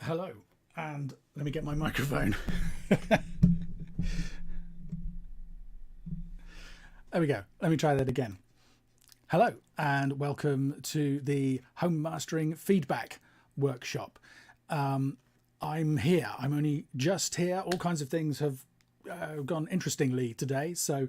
Hello, and let me get my microphone. There we go. Let me try that again. Hello, and welcome to the Home Mastering Feedback Workshop. I'm here. I'm only just here. All kinds of things have gone interestingly today. So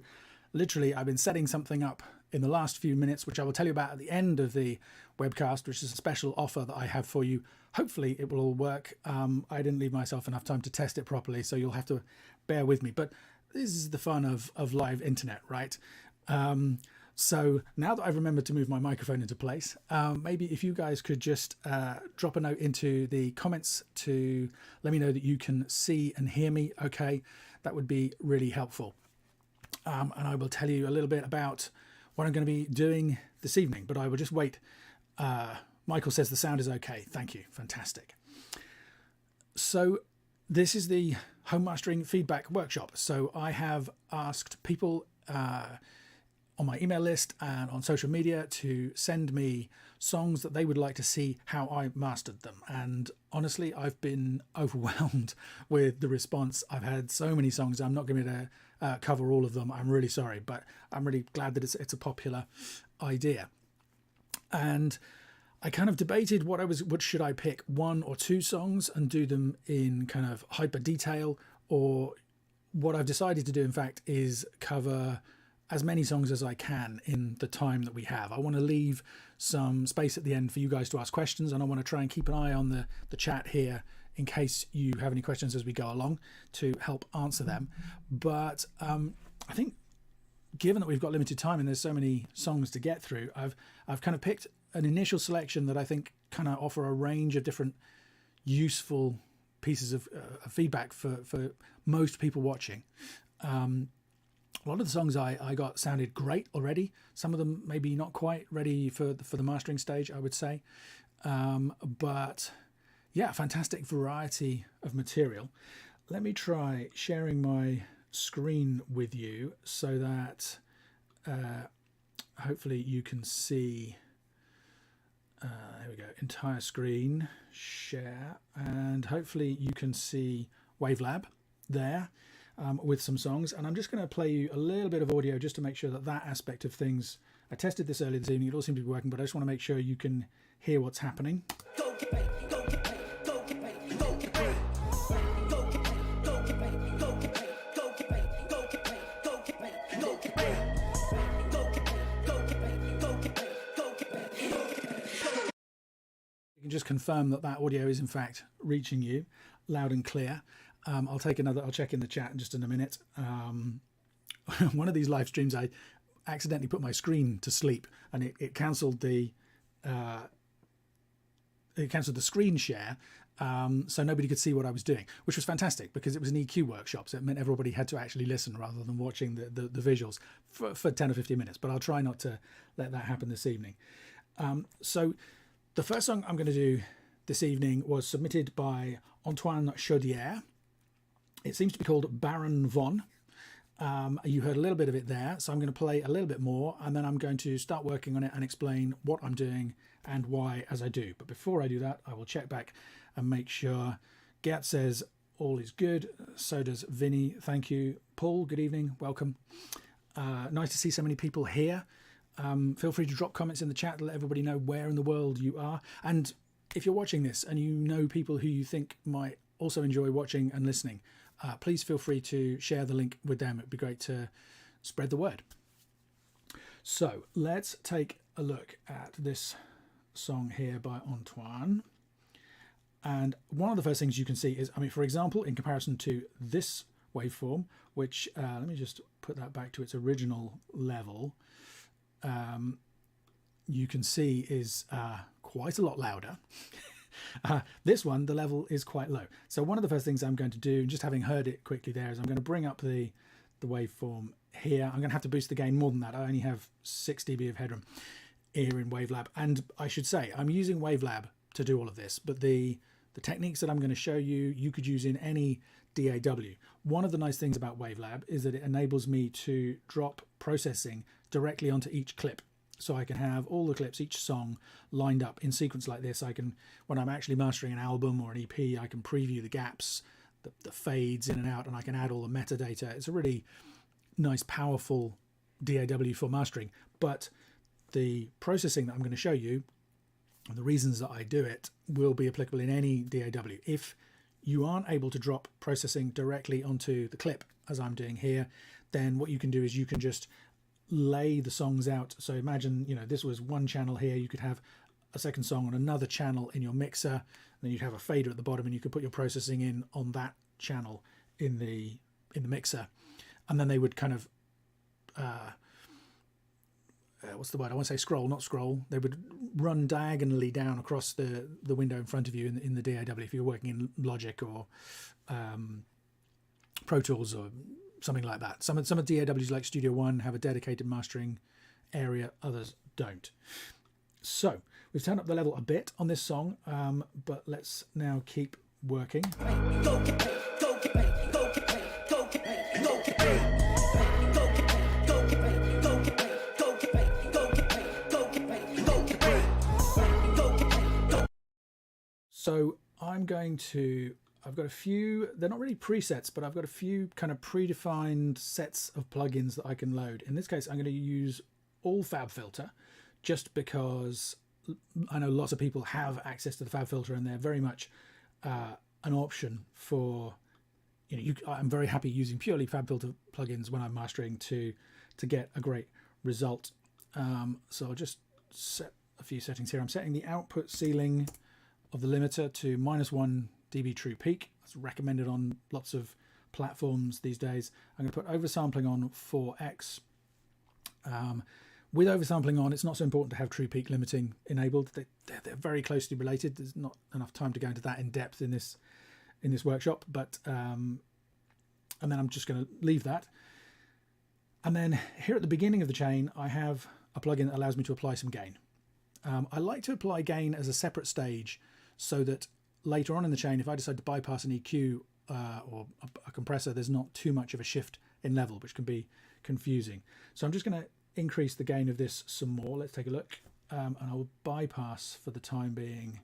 literally, I've been setting something up in the last few minutes, which I will tell you about at the end of the webcast, which is a special offer that I have for you. Hopefully it will all work. I didn't leave myself enough time to test it properly, so you'll have to bear with me. But this is the fun of live internet, right? So now that I've remembered to move my microphone into place, maybe if you guys could just drop a note into the comments to let me know that you can see and hear me okay, that would be really helpful. And I will tell you a little bit about what I'm going to be doing this evening, but I will just wait. Michael says the sound is okay. Thank you. Fantastic. So this is the Home Mastering Feedback Workshop. So I have asked people on my email list and on social media to send me songs that they would like to see how I mastered them. And honestly, I've been overwhelmed with the response. I've had so many songs. I'm not going to cover all of them. I'm really sorry, but I'm really glad that it's a popular idea. And I kind of debated what should I pick, one or two songs and do them in kind of hyper detail, or what I've decided to do, in fact, is cover as many songs as I can in the time that we have. I want to leave some space at the end for you guys to ask questions, and I want to try and keep an eye on the chat here in case you have any questions as we go along to help answer them. But I think given that we've got limited time and there's so many songs to get through, I've kind of picked an initial selection that I think kind of offer a range of different useful pieces of feedback for most people watching. A lot of the songs I got sounded great already. Some of them maybe not quite ready for the mastering stage, I would say. But yeah, fantastic variety of material. Let me try sharing my screen with you so that hopefully you can see. There we go, entire screen, share, and hopefully you can see Wavelab there. With some songs, and I'm just going to play you a little bit of audio just to make sure that aspect of things, I tested this earlier this evening, it all seemed to be working, but I just want to make sure you can hear what's happening. You can just confirm that audio is in fact reaching you loud and clear. I'll check in the chat in just in a minute. One of these live streams, I accidentally put my screen to sleep, and it cancelled the screen share, so nobody could see what I was doing, which was fantastic because it was an EQ workshop, so it meant everybody had to actually listen rather than watching the visuals for 10 or 15 minutes. But I'll try not to let that happen this evening. So the first song I'm going to do this evening was submitted by Antoine Chaudière. It seems to be called Baron Von. You heard a little bit of it there, so I'm going to play a little bit more, and then I'm going to start working on it and explain what I'm doing and why as I do. But before I do that, I will check back and make sure. Gert says all is good. So does Vinny. Thank you. Paul, good evening. Welcome. Nice to see so many people here. Feel free to drop comments in the chat to let everybody know where in the world you are. And if you're watching this and you know people who you think might also enjoy watching and listening, please feel free to share the link with them. It'd be great to spread the word. So let's take a look at this song here by Antoine. And one of the first things you can see is, I mean, for example, in comparison to this waveform, which let me just put that back to its original level, you can see is quite a lot louder. This one, the level is quite low. So one of the first things I'm going to do, just having heard it quickly there, is I'm going to bring up the waveform here. I'm going to have to boost the gain more than that. I only have 6 dB of headroom here in Wavelab. And I should say, I'm using Wavelab to do all of this, but the techniques that I'm going to show you, you could use in any DAW. One of the nice things about Wavelab is that it enables me to drop processing directly onto each clip. So I can have all the clips, each song lined up in sequence like this. I can, when I'm actually mastering an album or an EP, I can preview the gaps, the fades in and out, and I can add all the metadata. It's a really nice, powerful DAW for mastering. But the processing that I'm going to show you, and the reasons that I do it, will be applicable in any DAW. If you aren't able to drop processing directly onto the clip, as I'm doing here, then what you can do is you can just lay the songs out. So imagine, you know, this was one channel here, you could have a second song on another channel in your mixer, and then you'd have a fader at the bottom, and you could put your processing in on that channel in the mixer, and then they would kind of what's the word? I want to say scroll, not scroll. They would run diagonally down across the window in front of you in the DAW if you're working in Logic or Pro Tools or something like that. Some of DAWs like Studio One have a dedicated mastering area, others don't. So we've turned up the level a bit on this song, but let's now keep working. So I'm going to, I've got a few, they're not really presets, but I've got a few kind of predefined sets of plugins that I can load. In this case, I'm going to use all FabFilter, just because I know lots of people have access to the FabFilter, and they're very much an option for, you know, I'm very happy using purely FabFilter plugins when I'm mastering to get a great result. So I'll just set a few settings here. I'm setting the output ceiling of the limiter to -1 dB true peak. That's recommended on lots of platforms these days. I'm going to put oversampling on 4x. With oversampling on, it's not so important to have true peak limiting enabled. They're very closely related. There's not enough time to go into that in depth in this workshop, but and then I'm just going to leave that. And then here at the beginning of the chain, I have a plugin that allows me to apply some gain. I like to apply gain as a separate stage, so that later on in the chain, if I decide to bypass an EQ or a compressor, there's not too much of a shift in level, which can be confusing. So I'm just going to increase the gain of this some more. Let's take a look, and I will bypass for the time being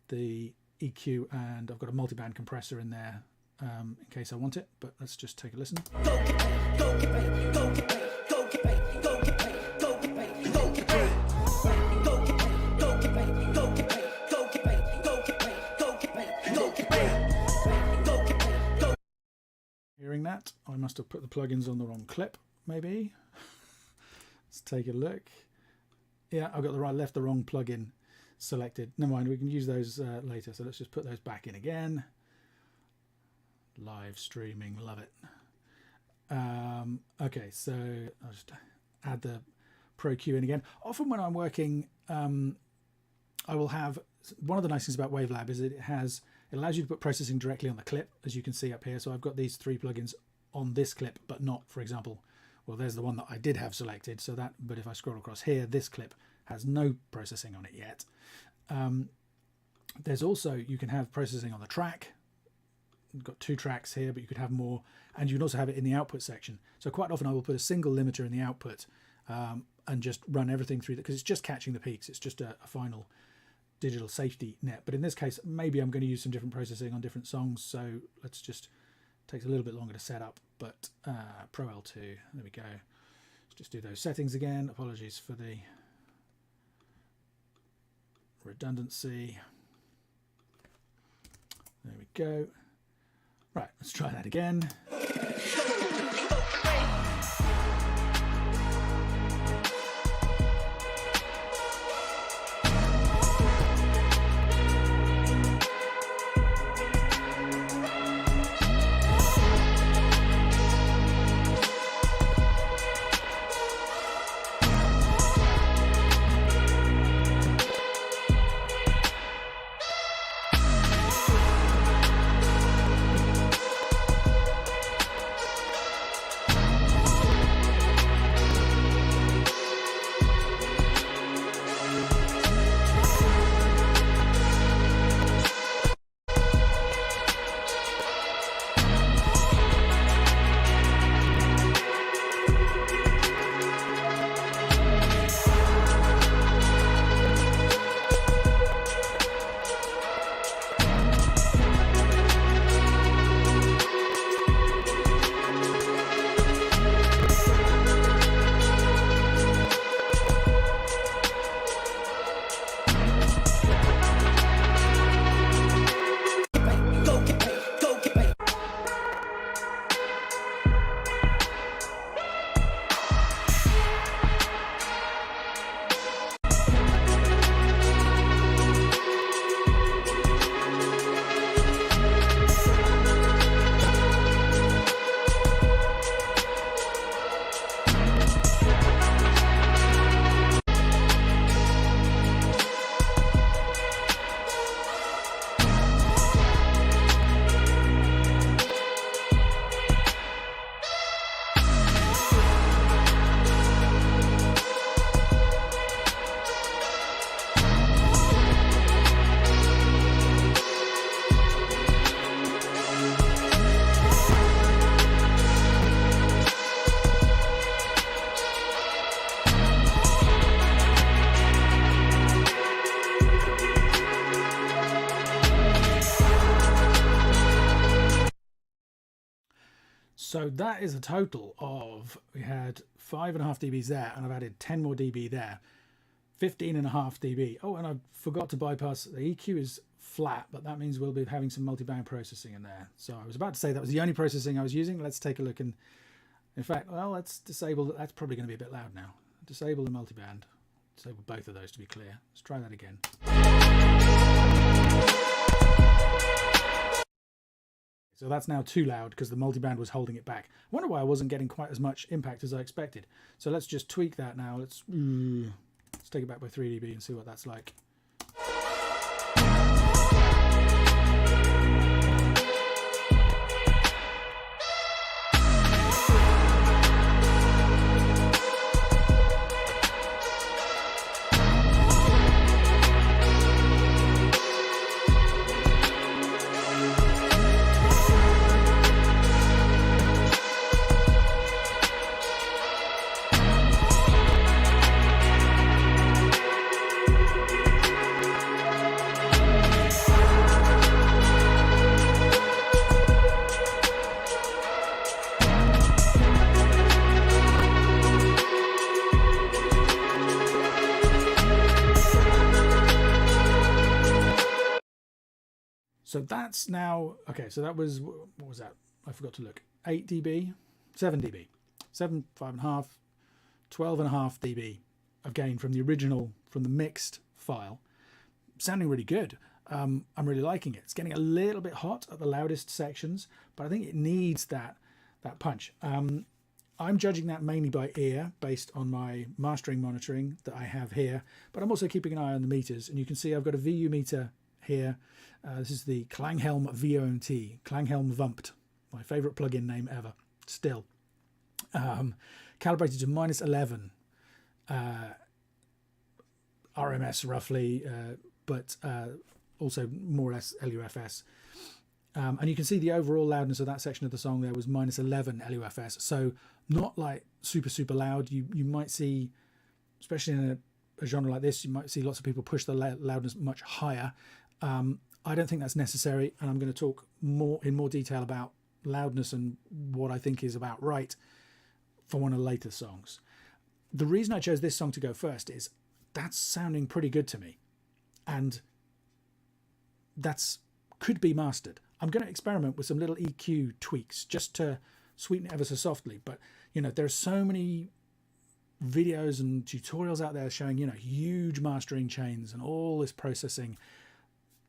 the EQ, and I've got a multiband compressor in there in case I want it, but let's just take a listen. Hearing that, I must have put the plugins on the wrong clip, maybe. Let's take a look. Yeah, I've got left the wrong plugin selected. Never mind, we can use those later. So let's just put those back in again. Live streaming, love it. Okay, so I'll just add the Pro Q in again. Often when I'm working, I will have, one of the nice things about Wavelab is that it allows you to put processing directly on the clip, as you can see up here. So I've got these 3 plugins on this clip, but not, for example, well, there's the one that I did have selected. So that, but if I scroll across here, this clip has no processing on it yet. There's also, you can have processing on the track. You've got 2 tracks here, but you could have more, and you can also have it in the output section. So quite often I will put a single limiter in the output and just run everything through that, because it's just catching the peaks. It's just a final digital safety net. But in this case, maybe I'm going to use some different processing on different songs. So let's just, takes a little bit longer to set up, but Pro L2, there we go. Let's just do those settings again. Apologies for the redundancy. There we go. Right, let's try that again. So that is a total of, we had 5.5 dBs there, and I've added 10 more dB there, 15.5 dB. Oh, and I forgot to bypass, the EQ is flat, but that means we'll be having some multiband processing in there. So I was about to say that was the only processing I was using. Let's take a look, and in fact, well, let's disable that. That's probably going to be a bit loud now. Disable the multiband. Disable both of those to be clear. Let's try that again. So that's now too loud because the multiband was holding it back. I wonder why I wasn't getting quite as much impact as I expected. So let's just tweak that now. Let's take it back by 3 dB and see what that's like. So that's now, okay, so that was, what was that? I forgot to look. 8 dB, 7 dB, 7, 5.5, 12.5 dB of gain from the original, from the mixed file. Sounding really good. I'm really liking it. It's getting a little bit hot at the loudest sections, but I think it needs that punch. I'm judging that mainly by ear based on my mastering monitoring that I have here, but I'm also keeping an eye on the meters, and you can see I've got a VU meter here. This is the Klanghelm VOMT, Klanghelm Vumpt, my favorite plugin name ever, still. Calibrated to -11 RMS roughly, but also more or less LUFS. And you can see the overall loudness of that section of the song there was -11 LUFS, so not like super loud. You might see, especially in a genre like this, you might see lots of people push the loudness much higher. I don't think that's necessary, and I'm going to talk in more detail about loudness and what I think is about right for one of the later songs. The reason I chose this song to go first is that's sounding pretty good to me, and that's could be mastered. I'm going to experiment with some little EQ tweaks just to sweeten it ever so softly, but you know, there are so many videos and tutorials out there showing, you know, huge mastering chains and all this processing.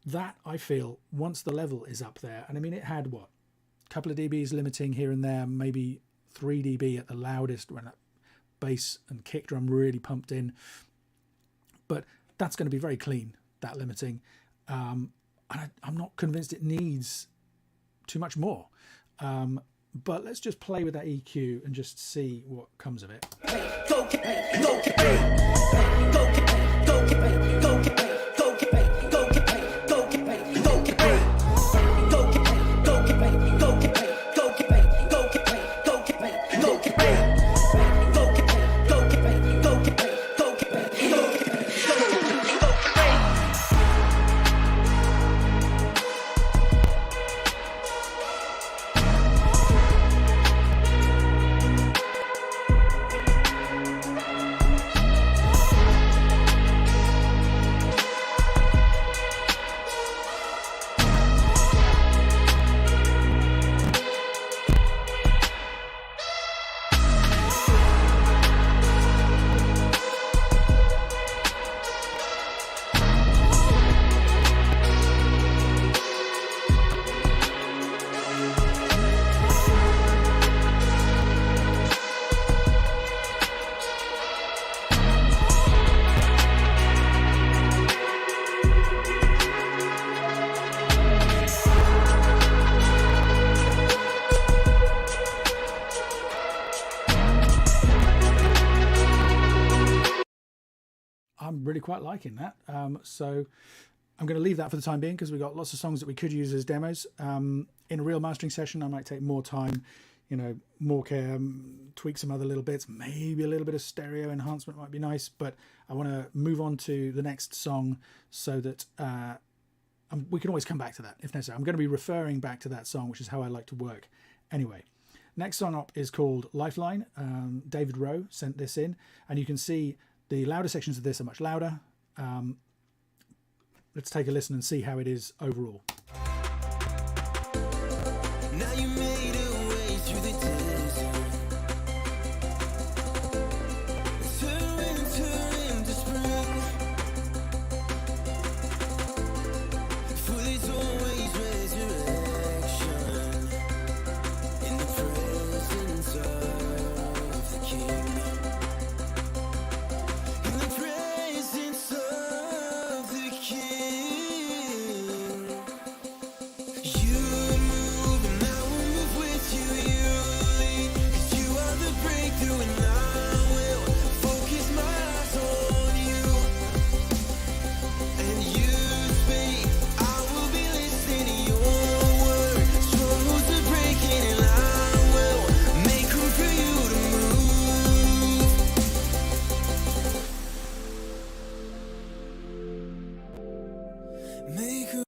That, I feel, once the level is up there, and I mean, it had what, a couple of dBs limiting here and there, maybe 3 dB at the loudest when that bass and kick drum really pumped in, but that's going to be very clean, that limiting. And I'm not convinced it needs too much more, but let's just play with that EQ and just see what comes of it. I'm really quite liking that. So I'm going to leave that for the time being because we've got lots of songs that we could use as demos. In a real mastering session, I might take more time, you know, more care, tweak some other little bits, maybe a little bit of stereo enhancement might be nice, but I want to move on to the next song so that we can always come back to that if necessary. I'm going to be referring back to that song, which is how I like to work anyway. Next song up is called Lifeline. David Rowe sent this in, and you can see the louder sections of this are much louder. Let's take a listen and see how it is overall. Now you made a way through the desert. Turn into spring. For there's always resurrection in the presence of the King. In the presence of the King. You move and I will move with you. You lead, 'cause you are the breakthrough, and I will focus my eyes on you. And you speak, I will be listening to your word. Strongholds are breaking, and I will make room for you to move. Make room.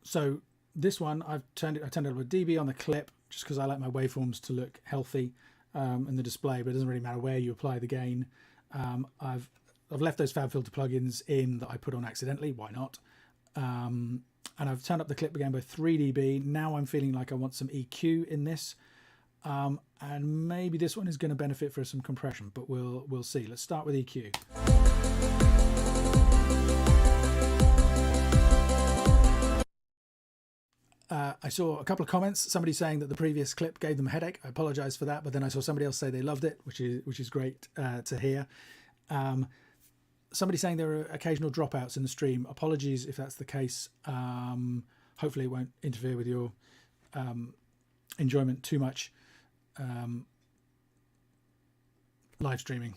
So this one, I turned it up a dB on the clip just because I like my waveforms to look healthy in the display, but it doesn't really matter where you apply the gain. I've left those FabFilter plugins in that I put on accidentally. Why not? And I've turned up the clip again by 3 dB. Now I'm feeling like I want some EQ in this, and maybe this one is going to benefit for some compression, but we'll see. Let's start with EQ. I saw a couple of comments, somebody saying that the previous clip gave them a headache. I apologize for that, but then I saw somebody else say they loved it, which is great to hear. Somebody saying there are occasional dropouts in the stream. Apologies if that's the case. Hopefully it won't interfere with your enjoyment too much live streaming.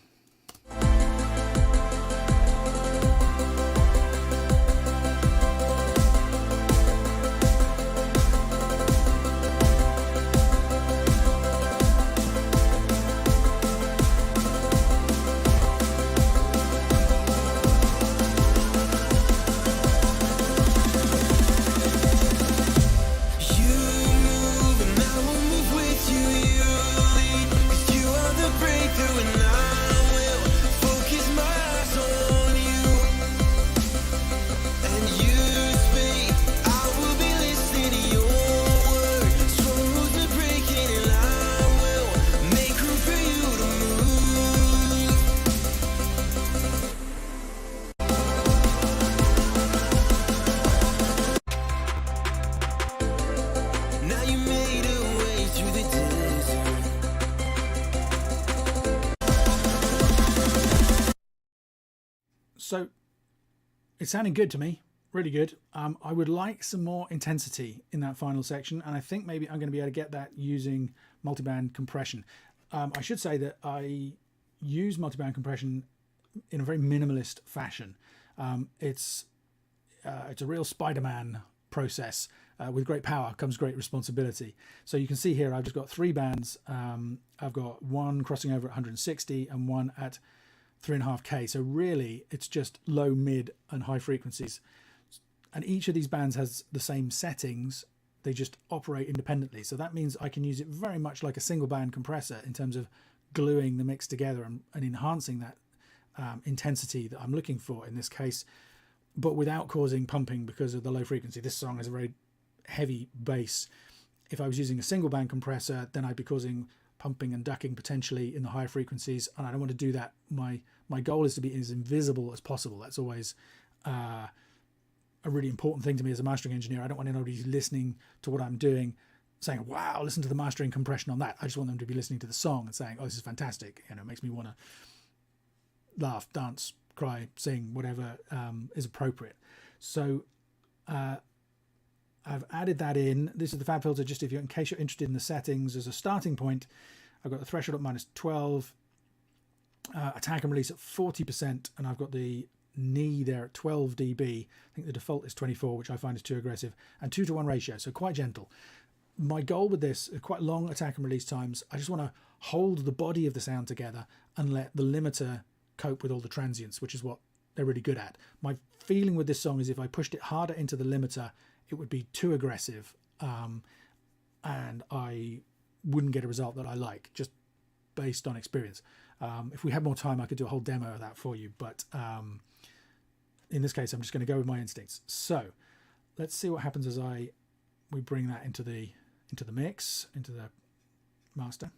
So it's sounding good to me, really good. I would like some more intensity in that final section, and I think maybe I'm going to be able to get that using multiband compression. I should say that I use multiband compression in a very minimalist fashion. It's a real Spider-Man process. With great power comes great responsibility. So you can see here I've just got 3 bands. I've got one crossing over at 160 and one at 3.5K. So really it's just low, mid and high frequencies. And each of these bands has the same settings. They just operate independently. So that means I can use it very much like a single band compressor in terms of gluing the mix together and enhancing that intensity that I'm looking for in this case, but without causing pumping because of the low frequency. This song has a very heavy bass. If I was using a single band compressor, then I'd be causing pumping and ducking potentially in the higher frequencies, and I don't want to do that. My goal is to be as invisible as possible. That's always a really important thing to me as a mastering engineer. I don't want anybody listening to what I'm doing saying, wow, listen to the mastering compression on that. I just want them to be listening to the song and saying, oh, this is fantastic. You know, it makes me want to laugh, dance, cry, sing, whatever is appropriate. So I've added that in. This is the fab filter, just in case you're interested in the settings. As a starting point, I've got the threshold at -12, attack and release at 40%, and I've got the knee there at 12 dB. I think the default is 24, which I find is too aggressive, and 2:1 ratio, so quite gentle. My goal with this is quite long attack and release times. I just want to hold the body of the sound together and let the limiter cope with all the transients, which is what they're really good at. My feeling with this song is if I pushed it harder into the limiter, it would be too aggressive, and I wouldn't get a result that I like, just based on experience. If we had more time, I could do a whole demo of that for you, but in this case, I'm just going to go with my instincts. So let's see what happens as we bring that into the mix, into the master.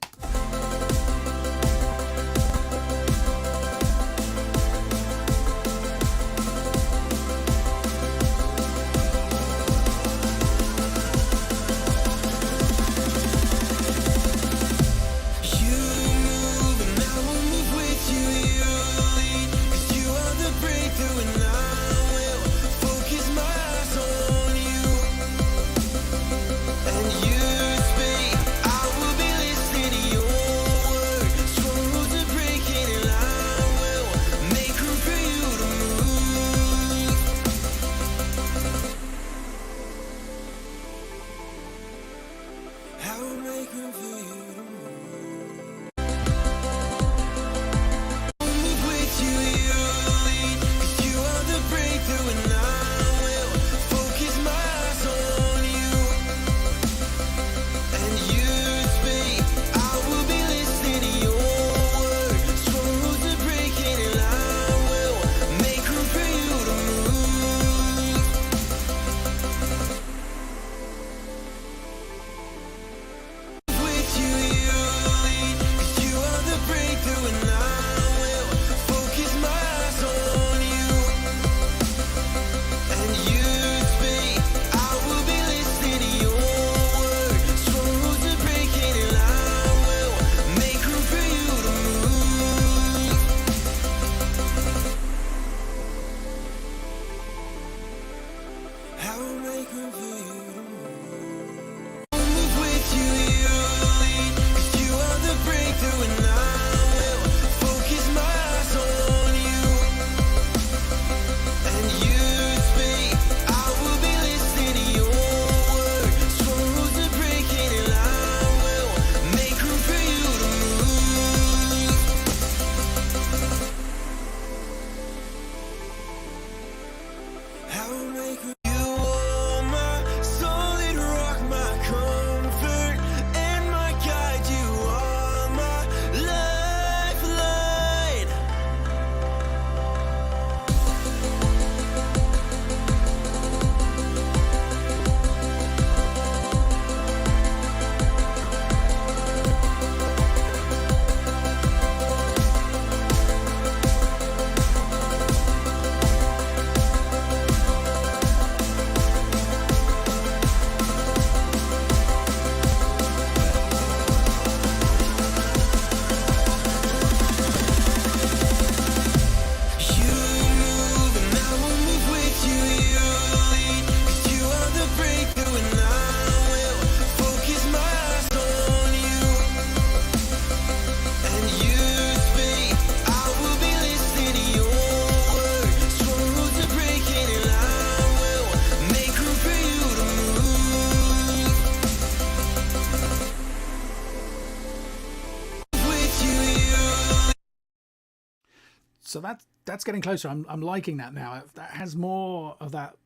So that's getting closer. I'm liking that now. That has more of that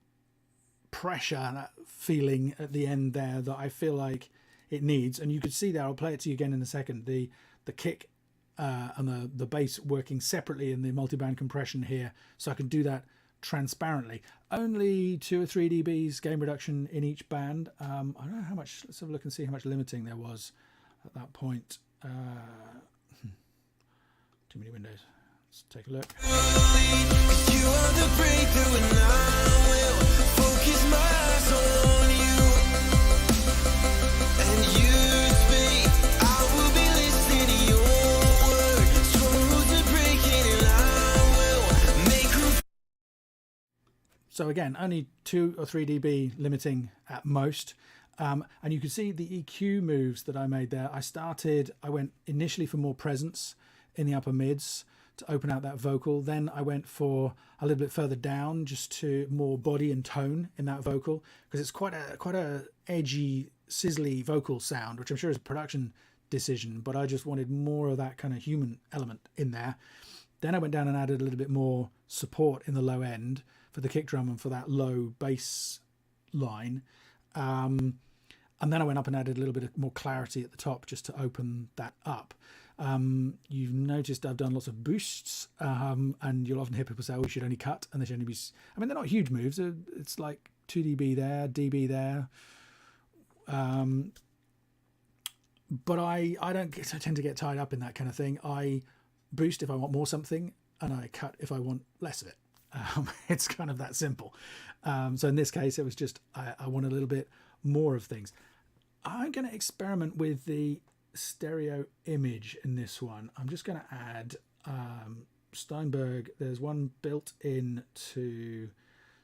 pressure, that feeling at the end there that I feel like it needs. And you could see there, I'll play it to you again in a second, the kick and the bass working separately in the multiband compression here. So I can do that transparently. Only 2 or 3 dBs gain reduction in each band. I don't know how much, let's have a look and see how much limiting there was at that point. Too many windows. Let's take a look. You are the breakthrough and I will focus my eyes on you. And you speak, I will be listening to your word. Strong rules are breaking and I will make room. So again, only 2 or 3 dB limiting at most. And you can see the EQ moves that I made there. I went initially for more presence in the upper mids to open out that vocal. Then I went for a little bit further down, just to more body and tone in that vocal, because it's quite a edgy, sizzly vocal sound, which I'm sure is a production decision, but I just wanted more of that kind of human element in there. Then I went down and added a little bit more support in the low end for the kick drum and for that low bass line. And then I went up and added a little bit of more clarity at the top just to open that up. You've noticed I've done lots of boosts, and you'll often hear people say, oh, you should only cut, and they should only be, I mean, they're not huge moves. It's like 2 dB there, dB there. But I tend to get tied up in that kind of thing. I boost if I want more something, and I cut if I want less of it. It's kind of that simple. So in this case, it was just I want a little bit more of things. I'm going to experiment with the stereo image in this one. I'm just going to add Steinberg. There's one built into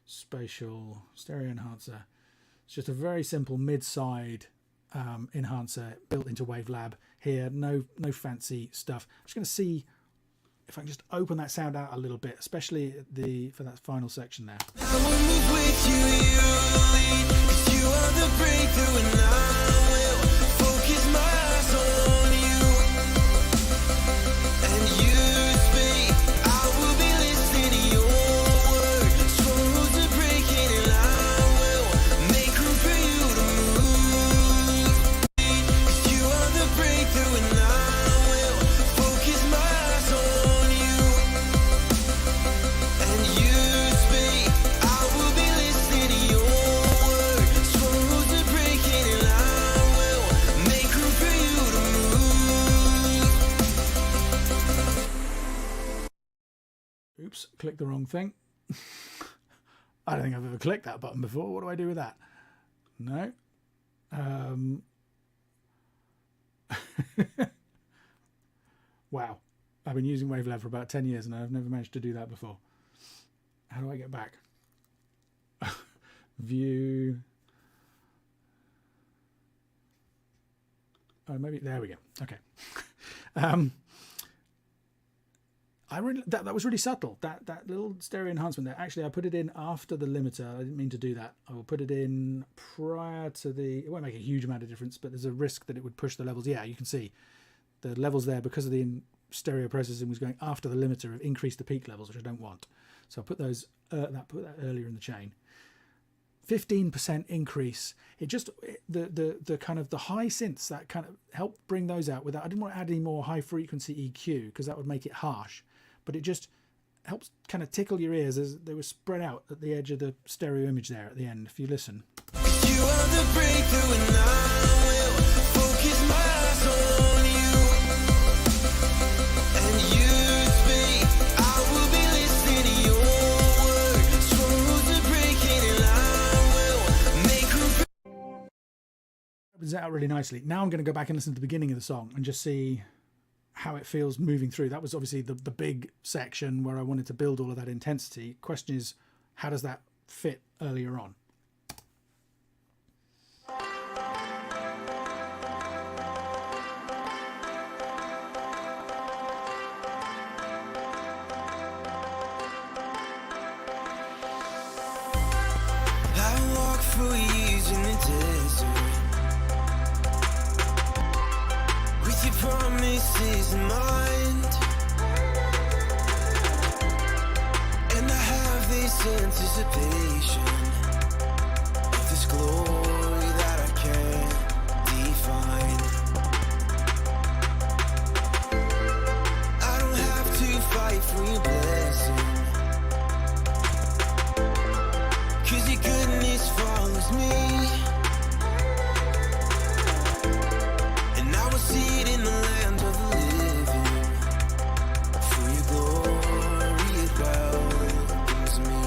spatial stereo enhancer. It's just a very simple mid-side enhancer built into Wavelab here. No fancy stuff. I'm just going to see if I can just open that sound out a little bit, especially for that final section there. I will move with you, lead, 'cause you are the breakthrough, and I will focus my eyes on you. And you speak, I will be listening to your word. Strongholds are breaking, and I will make room for you to move. 'Cause you are the breakthrough, and I will focus my eyes on you. And you speak, I will be listening to your word. Strongholds are breaking, and I will make room for you to move. Oops, clicked the wrong thing. I don't think I've ever clicked that button before. What do I do with that? No. Wow. I've been using Wavelab for about 10 years and I've never managed to do that before. How do I get back? View. Oh, maybe there we go. Okay. That was really subtle. That little stereo enhancement there. Actually, I put it in after the limiter. I didn't mean to do that. I will put it in prior to the. It won't make a huge amount of difference, but there's a risk that it would push the levels. Yeah, you can see the levels there because of the stereo processing was going after the limiter. Have increased the peak levels, which I don't want. So I put those put that earlier in the chain. 15% increase. It just the kind of the high synths that kind of helped bring those out without. I didn't want to add any more high frequency EQ because that would make it harsh. But it just helps kind of tickle your ears as they were spread out at the edge of the stereo image there at the end. If you listen. You are the breakthrough, and I will focus my eyes on you. And you speak, I will be listening to your word. Strongholds are breaking, and I will make room for. Opens it out really nicely. Now I'm going to go back and listen to the beginning of the song and just see how it feels moving through. That was obviously the big section where I wanted to build all of that intensity. Question is, how does that fit earlier on? I walk for years in the desert with your promises in mind, and I have this anticipation of this glory that I can't define. I don't have to fight for your blessing, 'cause your goodness follows me, and I will see it in the land of the living. For your glory it welcomes me.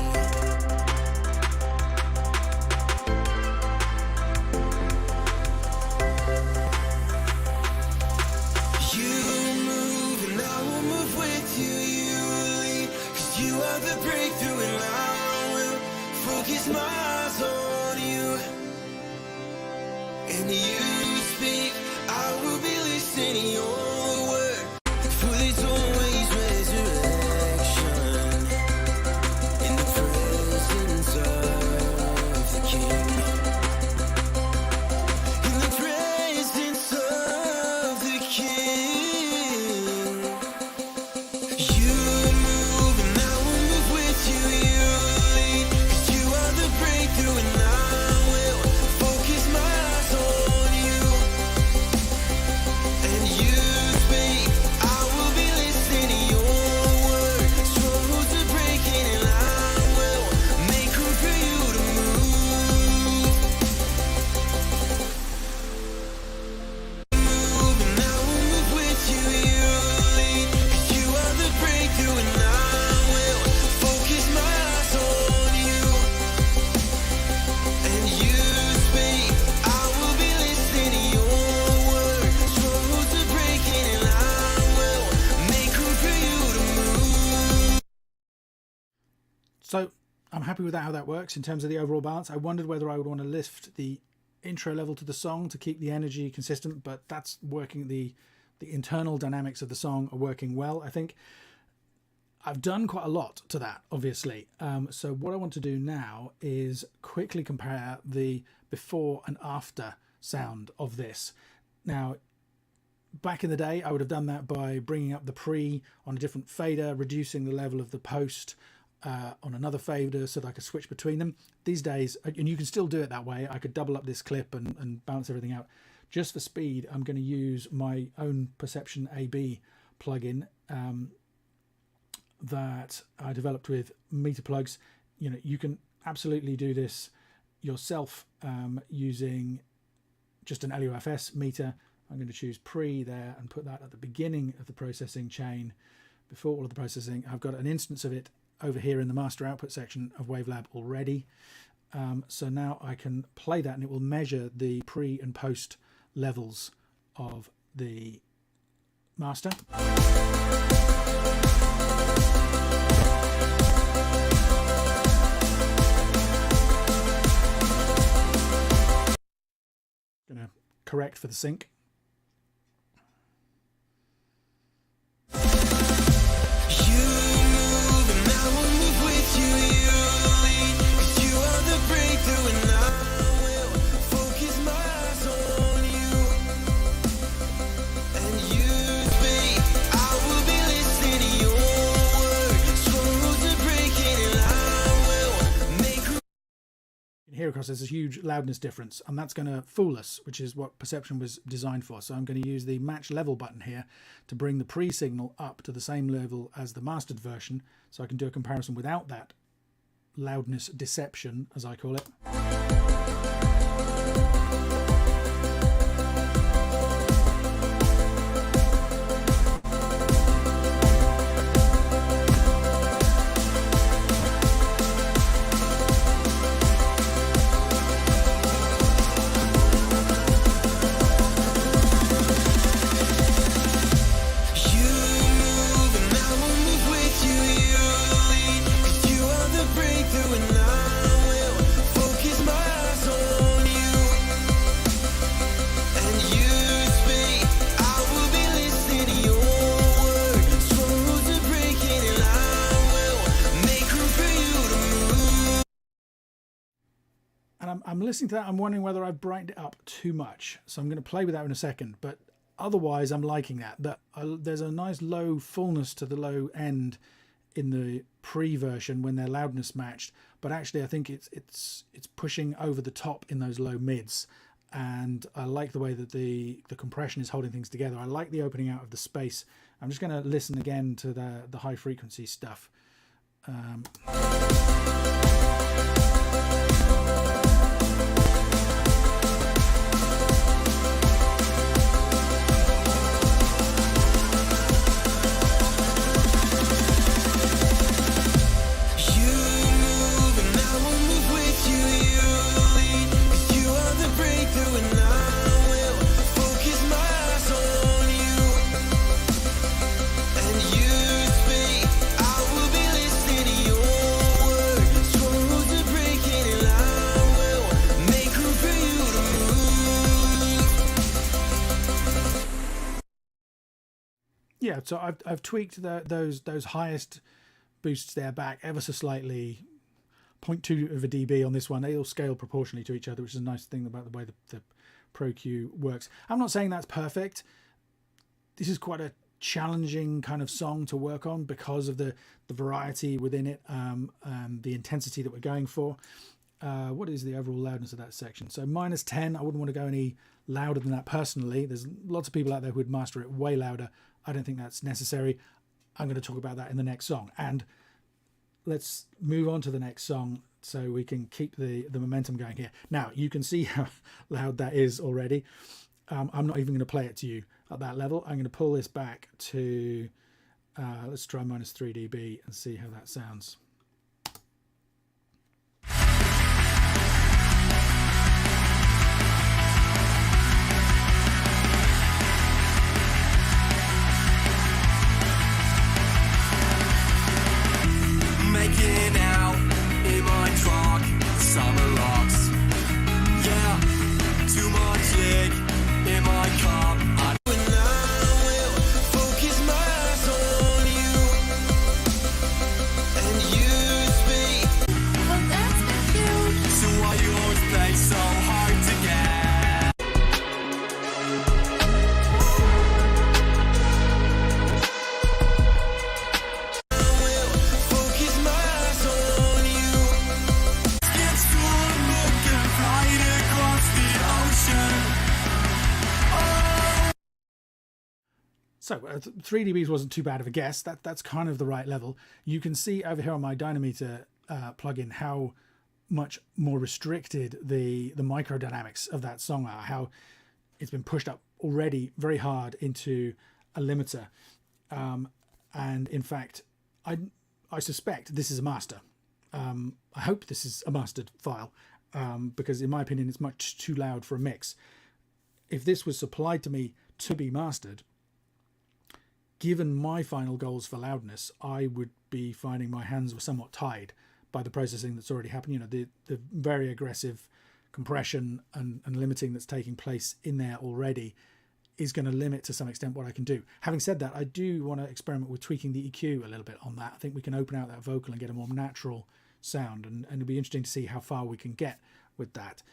I'm happy with how that works in terms of the overall balance. I wondered whether I would want to lift the intro level to the song to keep the energy consistent, but that's working. The internal dynamics of the song are working well. I think I've done quite a lot to that, obviously. So what I want to do now is quickly compare the before and after sound of this. Now, back in the day, I would have done that by bringing up the pre on a different fader, reducing the level of the post on another fader so that I could switch between them. These days, and you can still do it that way, I could double up this clip and balance everything out. Just for speed, I'm going to use my own Perception AB plugin that I developed with meter plugs. You know, you can absolutely do this yourself using just an LUFS meter. I'm going to choose pre there and put that at the beginning of the processing chain before all of the processing. I've got an instance of it over here in the master output section of Wavelab already. So now I can play that and it will measure the pre and post levels of the master. Going to correct for the sync. Here, of course, there's a huge loudness difference, and that's going to fool us, which is what Perception was designed for. So I'm going to use the match level button here to bring the pre-signal up to the same level as the mastered version, so I can do a comparison without that loudness deception, as I call it. I'm listening to that, I'm wondering whether I've brightened it up too much. So I'm going to play with that in a second, but otherwise I'm liking that. There's a nice low fullness to the low end in the pre-version when they're loudness matched, but actually I think it's pushing over the top in those low mids, and I like the way that the compression is holding things together. I like the opening out of the space. I'm just going to listen again to the high frequency stuff. Yeah, so I've tweaked those highest boosts there back ever so slightly, 0.2 of a dB on this one. They all scale proportionally to each other, which is a nice thing about the way the Pro Q works. I'm not saying that's perfect. This is quite a challenging kind of song to work on because of the variety within it and the intensity that we're going for. What is the overall loudness of that section? So -10, I wouldn't want to go any louder than that personally. There's lots of people out there who would master it way louder. I don't think that's necessary. I'm going to talk about that in the next song. And let's move on to the next song so we can keep the momentum going here. Now, you can see how loud that is already. I'm not even going to play it to you at that level. I'm going to pull this back to, let's try -3 dB and see how that sounds. Making out in my So 3 dBs wasn't too bad of a guess. That's kind of the right level. You can see over here on my Dynameter plugin how much more restricted the microdynamics of that song are, how it's been pushed up already very hard into a limiter. And in fact, I suspect this is a master. I hope this is a mastered file, because in my opinion, it's much too loud for a mix. If this was supplied to me to be mastered, given my final goals for loudness, I would be finding my hands were somewhat tied by the processing that's already happened. You know, the very aggressive compression and limiting that's taking place in there already is going to limit to some extent what I can do. Having said that, I do want to experiment with tweaking the EQ a little bit on that. I think we can open out that vocal and get a more natural sound, and it'll be interesting to see how far we can get with that.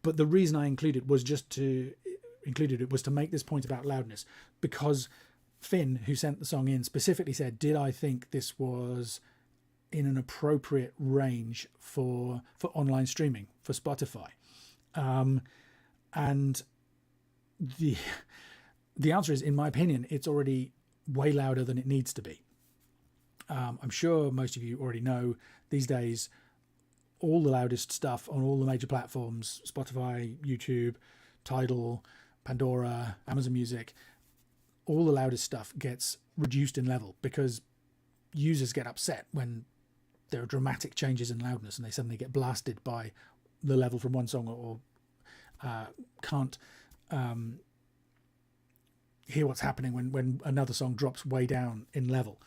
But the reason I included it was to make this point about loudness, because Finn, who sent the song in, specifically said, did I think this was in an appropriate range for online streaming, for Spotify? And the answer is, in my opinion, it's already way louder than it needs to be. I'm sure most of you already know these days all the loudest stuff on all the major platforms, Spotify, YouTube, Tidal, Pandora, Amazon Music, all the loudest stuff gets reduced in level because users get upset when there are dramatic changes in loudness and they suddenly get blasted by the level from one song, or can't hear what's happening when another song drops way down in level.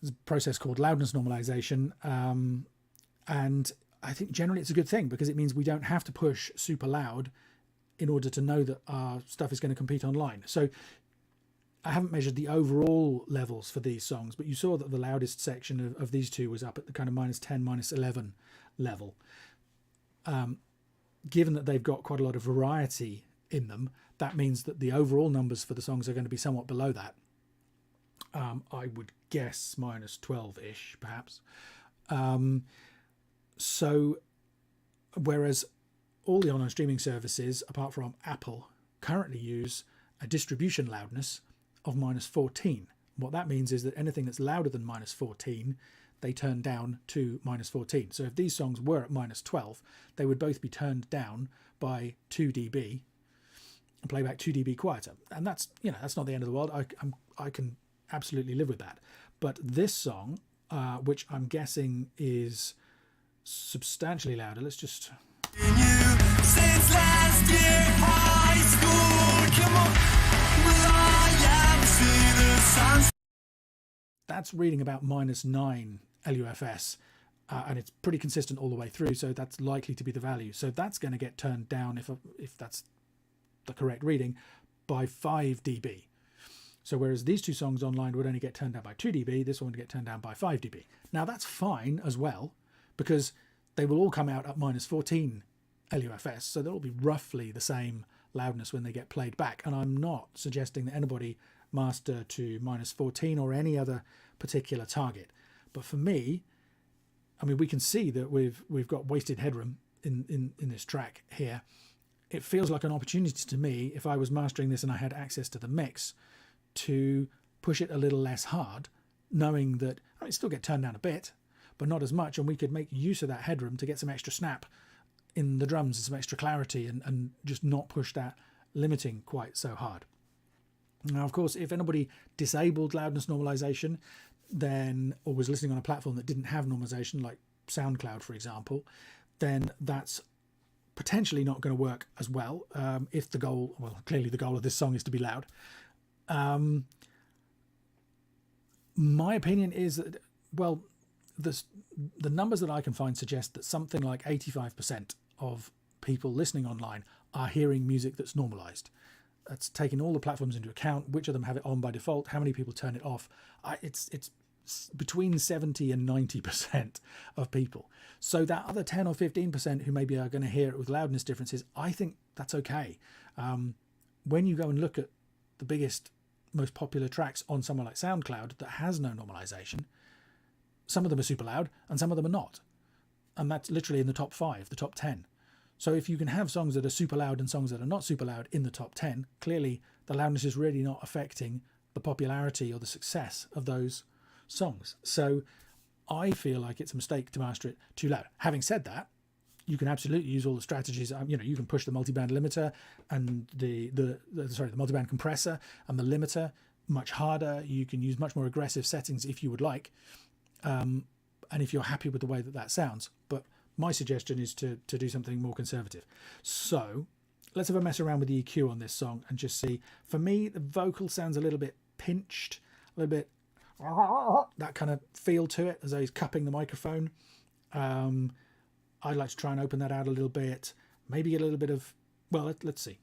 There's a process called loudness normalization, and I think generally it's a good thing because it means we don't have to push super loud in order to know that our stuff is going to compete online. So I haven't measured the overall levels for these songs, but you saw that the loudest section of these two was up at the kind of -10, -11 level. Given that they've got quite a lot of variety in them, that means that the overall numbers for the songs are going to be somewhat below that. I would guess -12-ish, perhaps. So, whereas all the online streaming services, apart from Apple, currently use a distribution loudness of -14. What that means is that anything that's louder than -14, they turn down to -14. So if these songs were at -12, they would both be turned down by 2 dB and play back 2 dB quieter. And that's, you know, that's not the end of the world. I can absolutely live with that. But this song, which I'm guessing is substantially louder, let's just... Since last year, high school, come on, will I am see the sun. That's reading about -9 LUFS, and it's pretty consistent all the way through, so that's likely to be the value. So that's going to get turned down, if that's the correct reading, by 5 dB. So whereas these two songs online would only get turned down by 2 dB, this one would get turned down by 5 dB. Now that's fine as well, because they will all come out at -14 LUFS, so they'll all be roughly the same loudness when they get played back. And I'm not suggesting that anybody master to -14 or any other particular target. But for me, I mean, we can see that we've got wasted headroom in this track here. It feels like an opportunity to me, if I was mastering this and I had access to the mix, to push it a little less hard, knowing that I mean, it still get turned down a bit, but not as much, and we could make use of that headroom to get some extra snap in the drums and some extra clarity, and just not push that limiting quite so hard. Now, of course, if anybody disabled loudness normalization, then, or was listening on a platform that didn't have normalization, like SoundCloud, for example, then that's potentially not going to work as well. If the goal, well, clearly the goal of this song is to be loud. My opinion is that, well, the numbers that I can find suggest that something like 85% of people listening online are hearing music that's normalized. That's taking all the platforms into account, which of them have it on by default, how many people turn it off. It's between 70 and 90% of people. So that other 10 or 15% who maybe are going to hear it with loudness differences, I think that's okay. When you go and look at the biggest, most popular tracks on somewhere like SoundCloud that has no normalization, some of them are super loud and some of them are not. And that's literally in the top 5, the top 10. So if you can have songs that are super loud and songs that are not super loud in the top 10, clearly the loudness is really not affecting the popularity or the success of those songs. So I feel like it's a mistake to master it too loud. Having said that, you can absolutely use all the strategies. You know, you can push the multiband limiter and the multiband compressor and the limiter much harder. You can use much more aggressive settings if you would like, and if you're happy with the way that that sounds. But my suggestion is to do something more conservative. So let's have a mess around with the EQ on this song and just see. For me, the vocal sounds a little bit pinched, a little bit that kind of feel to it, as though he's cupping the microphone. I'd like to try and open that out a little bit, maybe get a little bit of, well, let's see.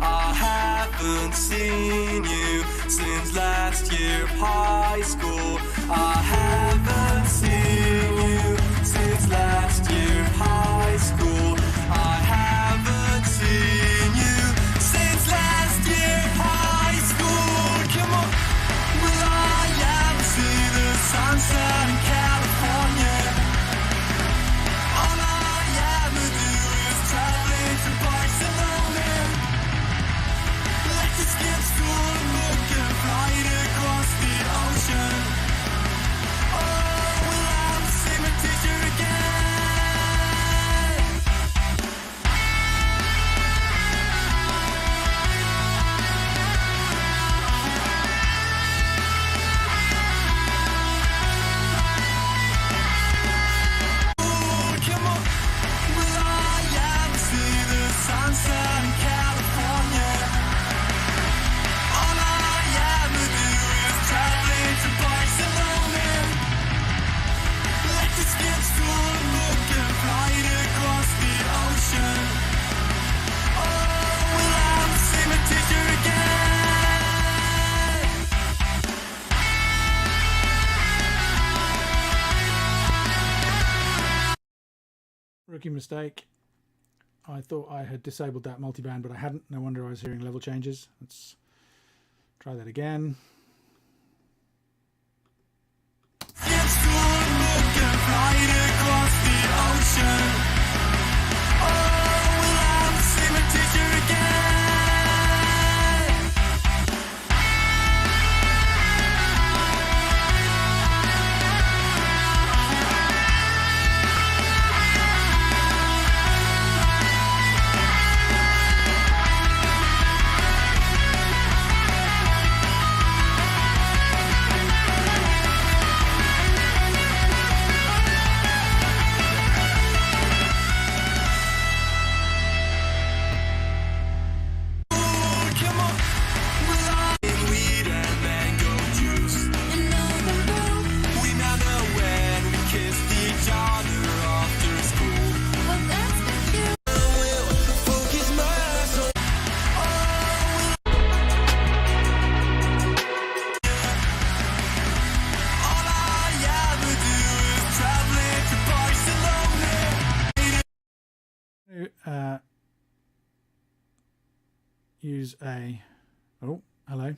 I haven't seen you since last year of high school. I haven't seen you since last year of high school. I haven't seen you since last year of high school. Come on. Will I ever see the sunset in California? All I ever do is traveling to Barcelona. Let's just skip school and book a flight across the ocean. Oh, will I ever see my teacher again? Oh, come on. Will I ever see the sunset in California? All I ever do is traveling to Barcelona. Let's just skip school and book a flight across the ocean. Oh, will I ever see my teacher again? Rookie mistake. I thought I had disabled that multiband, but I hadn't. No wonder I was hearing level changes. Let's try that again. Skip school and book a flight across the ocean. Oh, will I ever see my teacher again? Oh, come on. Will I weed and mango juice? We never when we kissed each other after school. Will focus my soul. All I ever do is traveling to Barcelona. Use a, oh, hello.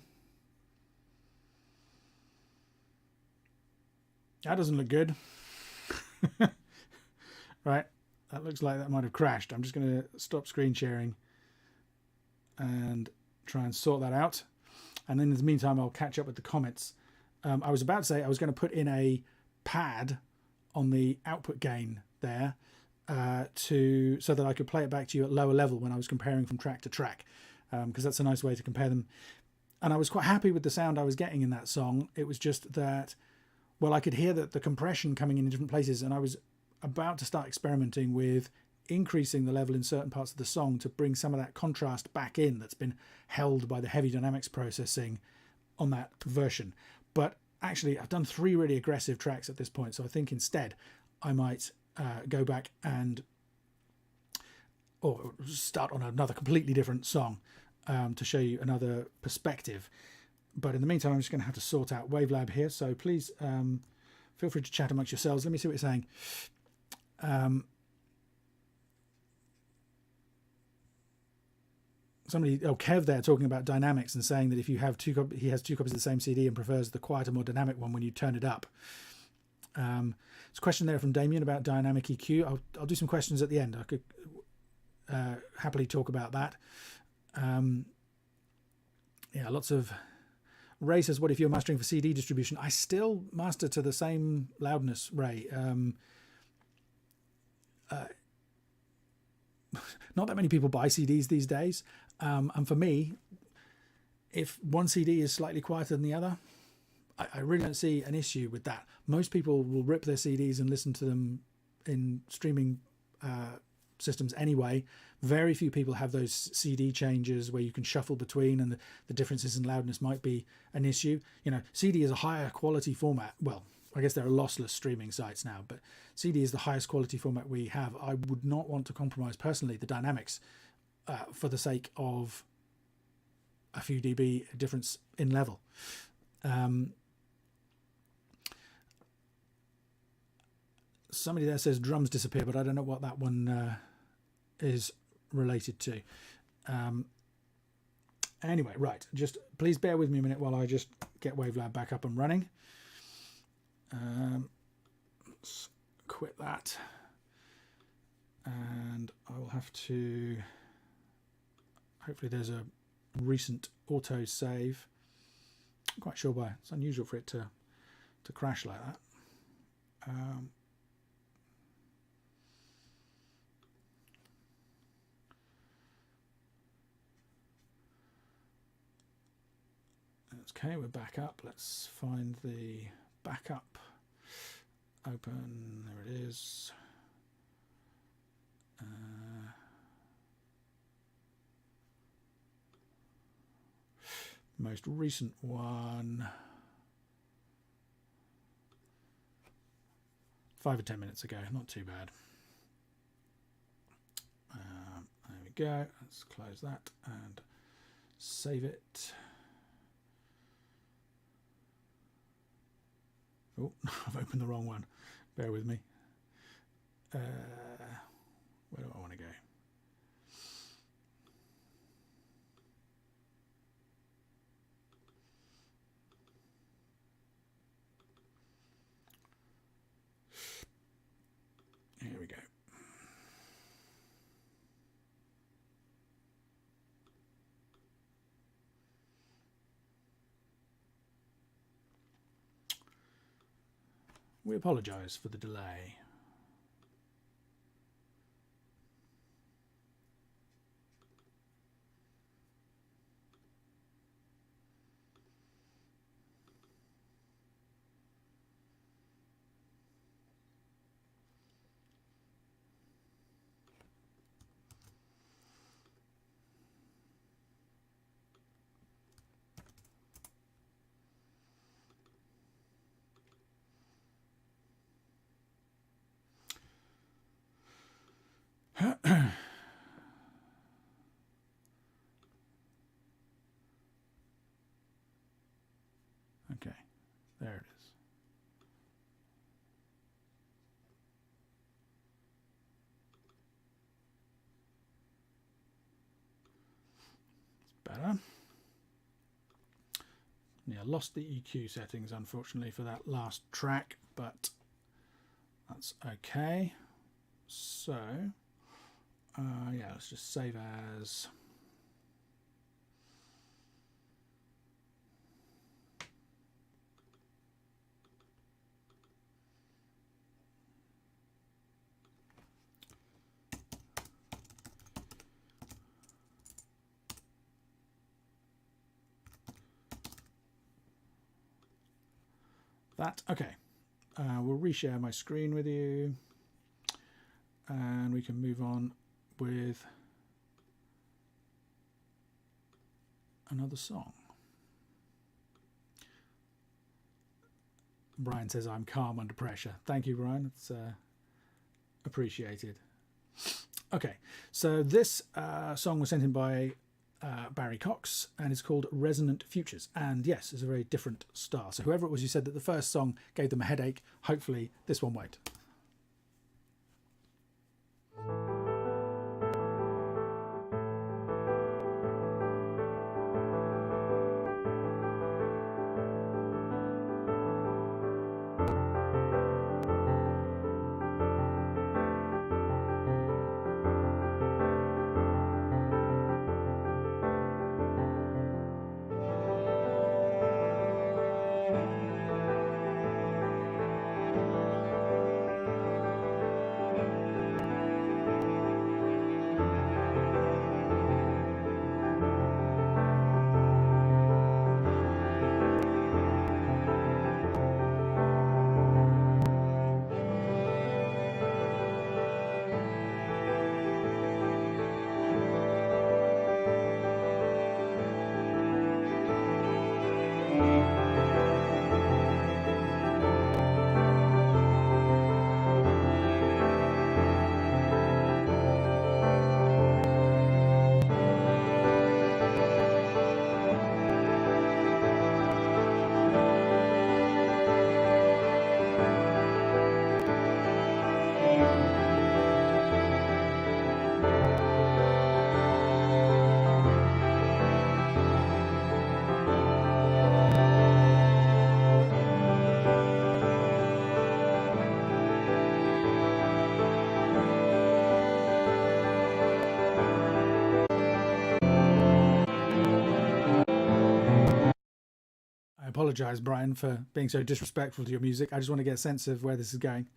That doesn't look good. Right, that looks like that might have crashed. I'm just going to stop screen sharing and try and sort that out. And then in the meantime, I'll catch up with the comments. I was about to say I was going to put in a pad on the output gain there so that I could play it back to you at lower level when I was comparing from track to track, because that's a nice way to compare them. And I was quite happy with the sound I was getting in that song. It was just that, well, I could hear the compression coming in different places, and I was about to start experimenting with increasing the level in certain parts of the song to bring some of that contrast back in that's been held by the heavy dynamics processing on that version. But actually, I've done 3 really aggressive tracks at this point, so I think instead I might go back or start on another completely different song to show you another perspective. But in the meantime, I'm just going to have to sort out Wavelab here, so please feel free to chat amongst yourselves. Let me see what you're saying. Kev there talking about dynamics and saying that if you have he has 2 copies of the same CD and prefers the quieter, more dynamic one when you turn it up. There's a question there from Damien about dynamic EQ. I'll do some questions at the end. I could happily talk about that. Yeah, lots of... Ray says, what if you're mastering for CD distribution? I still master to the same loudness, Ray. Not that many people buy CDs these days. And for me, if one CD is slightly quieter than the other, I really don't see an issue with that. Most people will rip their CDs and listen to them in streaming systems anyway. Very few people have those CD changes where you can shuffle between, and the differences in loudness might be an issue. You know, CD is a higher quality format. Well, I guess there are lossless streaming sites now, but CD is the highest quality format we have. I would not want to compromise personally the dynamics for the sake of a few dB difference in level. Somebody there says drums disappear, but I don't know what that one is related to. Anyway, right, just please bear with me a minute while I just get Wavelab back up and running. Let's quit that, and I will have to, hopefully there's a recent auto save. I'm quite sure why. It's unusual for it to crash like that. Okay, we're back up. Let's find the backup. Open, there it is. Most recent one. 5 or 10 minutes ago, not too bad. There we go. Let's close that and save it. Oh, I've opened the wrong one. Bear with me. Where do I want to go? Here we go. We apologise for the delay. Okay, there it is. It's better. Yeah, lost the EQ settings unfortunately for that last track, but that's okay. So yeah, let's just save as. that. Okay, we'll reshare my screen with you, and we can move on with another song. Brian says I'm calm under pressure. Thank you, Brian. It's appreciated. Okay, so this song was sent in by Barry Cox, and it's called Resonant Futures. And yes, it's a very different style. So whoever it was who said that the first song gave them a headache, hopefully this one won't. I apologise, Brian, for being so disrespectful to your music. I just want to get a sense of where this is going.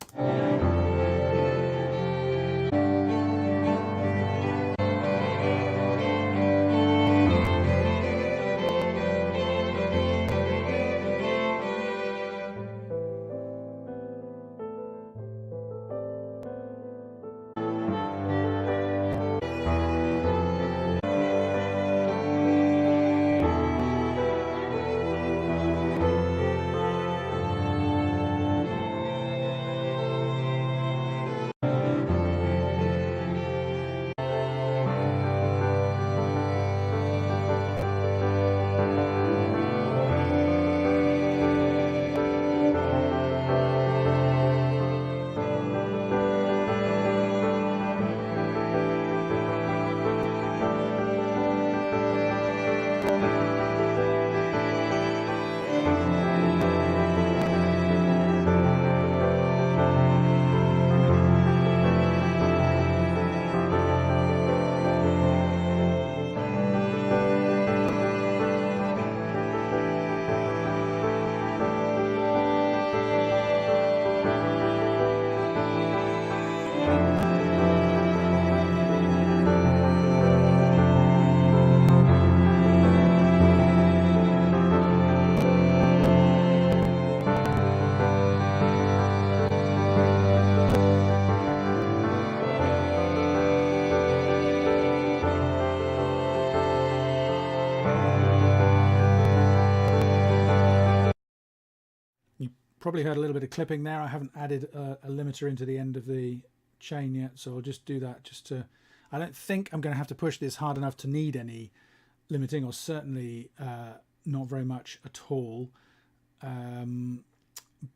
Probably heard a little bit of clipping there. I haven't added a limiter into the end of the chain yet, so I'll just do that just to... I don't think I'm going to have to push this hard enough to need any limiting, or certainly not very much at all. And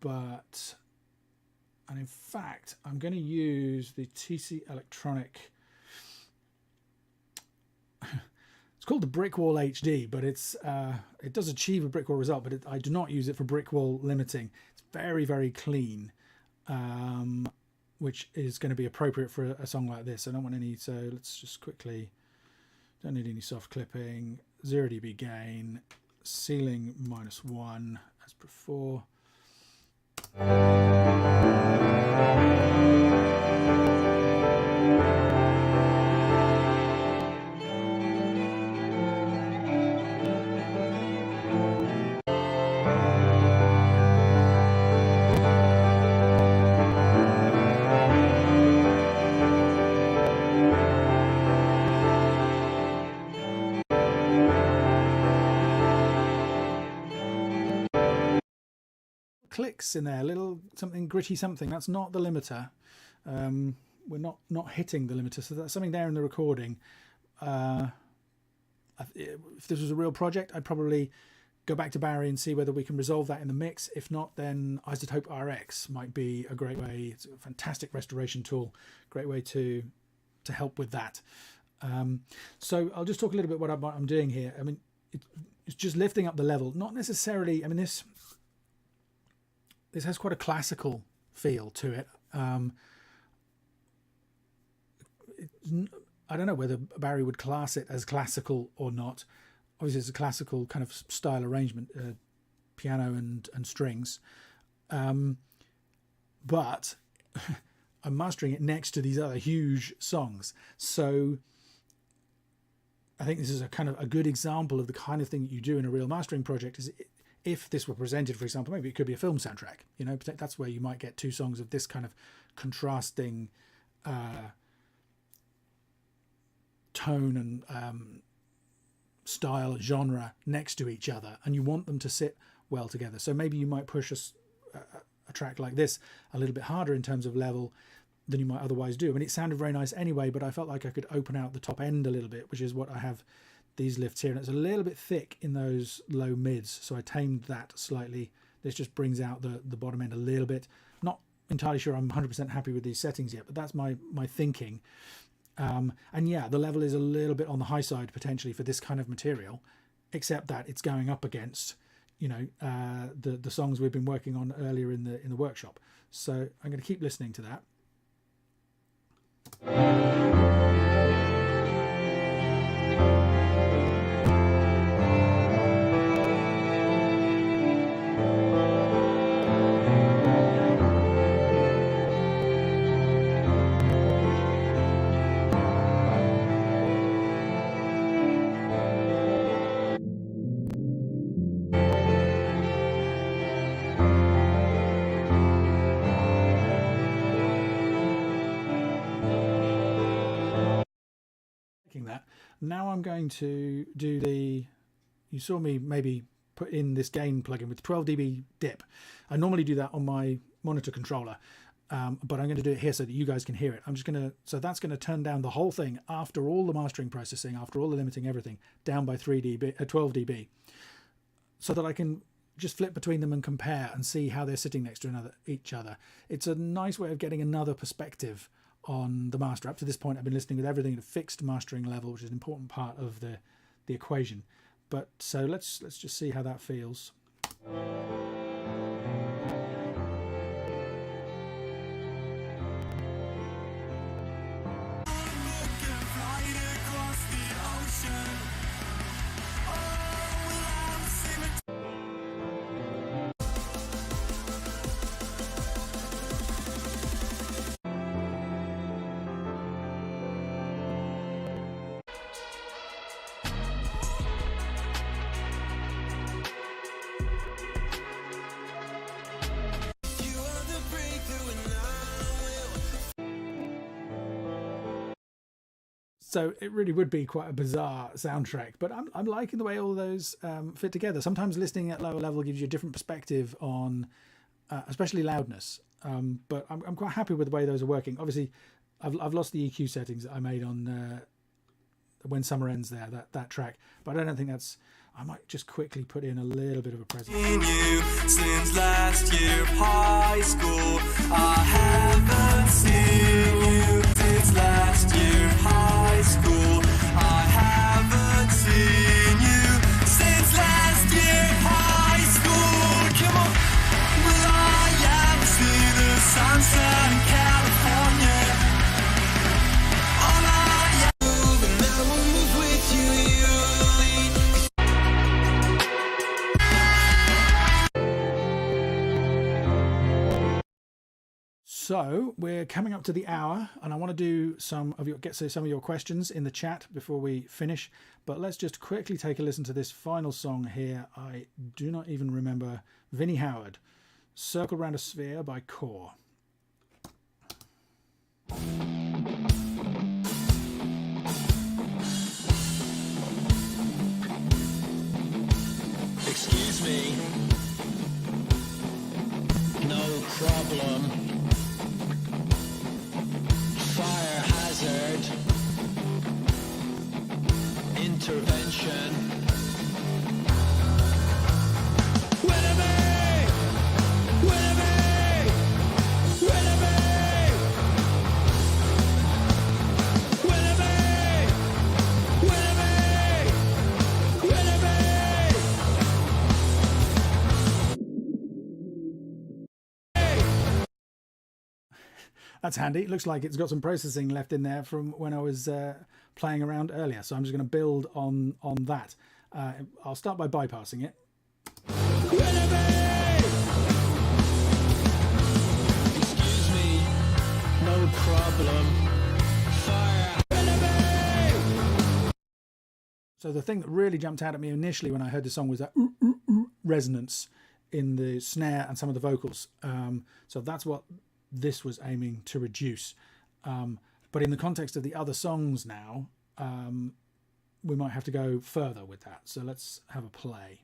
in fact, I'm going to use the TC Electronic... It's called the Brickwall HD, but it does achieve a Brickwall result, but I do not use it for Brickwall limiting. It's very, very clean, which is going to be appropriate for a song like this. I don't want any, so let's just quickly, don't need any soft clipping, 0 dB gain, ceiling -1 as before. clicks in there, a little something gritty something. That's not the limiter. We're not hitting the limiter, so that's something there in the recording. If this was a real project, I'd probably go back to Barry and see whether we can resolve that in the mix. If not, then Isotope RX might be a great way. It's a fantastic restoration tool, great way to help with that. So I'll just talk a little bit what I'm doing here. I mean, it's just lifting up the level, not necessarily. I mean, this has quite a classical feel to it. I don't know whether Barry would class it as classical or not. Obviously, it's a classical kind of style arrangement, piano and strings. But I'm mastering it next to these other huge songs. So I think this is a kind of a good example of the kind of thing that you do in a real mastering project. Is if this were presented, for example, maybe it could be a film soundtrack. You know, that's where you might get two songs of this kind of contrasting tone and style, genre next to each other, and you want them to sit well together. So maybe you might push a track like this a little bit harder in terms of level than you might otherwise do. I mean, it sounded very nice anyway, but I felt like I could open out the top end a little bit, which is what I have these lifts here, and it's a little bit thick in those low mids, so I tamed that slightly. This just brings out the bottom end a little bit. Not entirely sure I'm 100% happy with these settings yet, but that's my thinking. And yeah, the level is a little bit on the high side potentially for this kind of material, except that it's going up against, you know, the songs we've been working on earlier in the workshop. So I'm going to keep listening to that. That. Now I'm going to do you saw me maybe put in this gain plugin with 12 dB dip. I normally do that on my monitor controller, but I'm going to do it here so that you guys can hear it. So that's going to turn down the whole thing after all the mastering processing, after all the limiting, everything down by 12 dB, so that I can just flip between them and compare and see how they're sitting next to each other. It's a nice way of getting another perspective on the master. Up to this point, I've been listening with everything at a fixed mastering level, which is an important part of the equation. But so let's just see how that feels. So it really would be quite a bizarre soundtrack, but I'm liking the way all those fit together. Sometimes listening at lower level gives you a different perspective on, especially loudness. But I'm quite happy with the way those are working. Obviously, I've lost the EQ settings that I made on When Summer Ends there, that track. But I don't think that's. I might just quickly put in a little bit of a present. You since last year high school. I haven't seen you since last year high school. I haven't seen you since last year high school. Come on. Well, I have seen the sunset in California. All I move and I will move with you. So we're coming up to the hour, and I want to do some of your questions in the chat before we finish. But let's just quickly take a listen to this final song here. I do not even remember. Vinnie Howard, "Circle Round a Sphere" by Core. Excuse me. intervention. That's handy. It looks like it's got some processing left in there from when I was playing around earlier. So I'm just going to build on that. I'll start by bypassing it. Excuse me, no problem. Fire. So the thing that really jumped out at me initially when I heard the song was that resonance in the snare and some of the vocals. So that's what this was aiming to reduce. But in the context of the other songs now, we might have to go further with that. So let's have a play.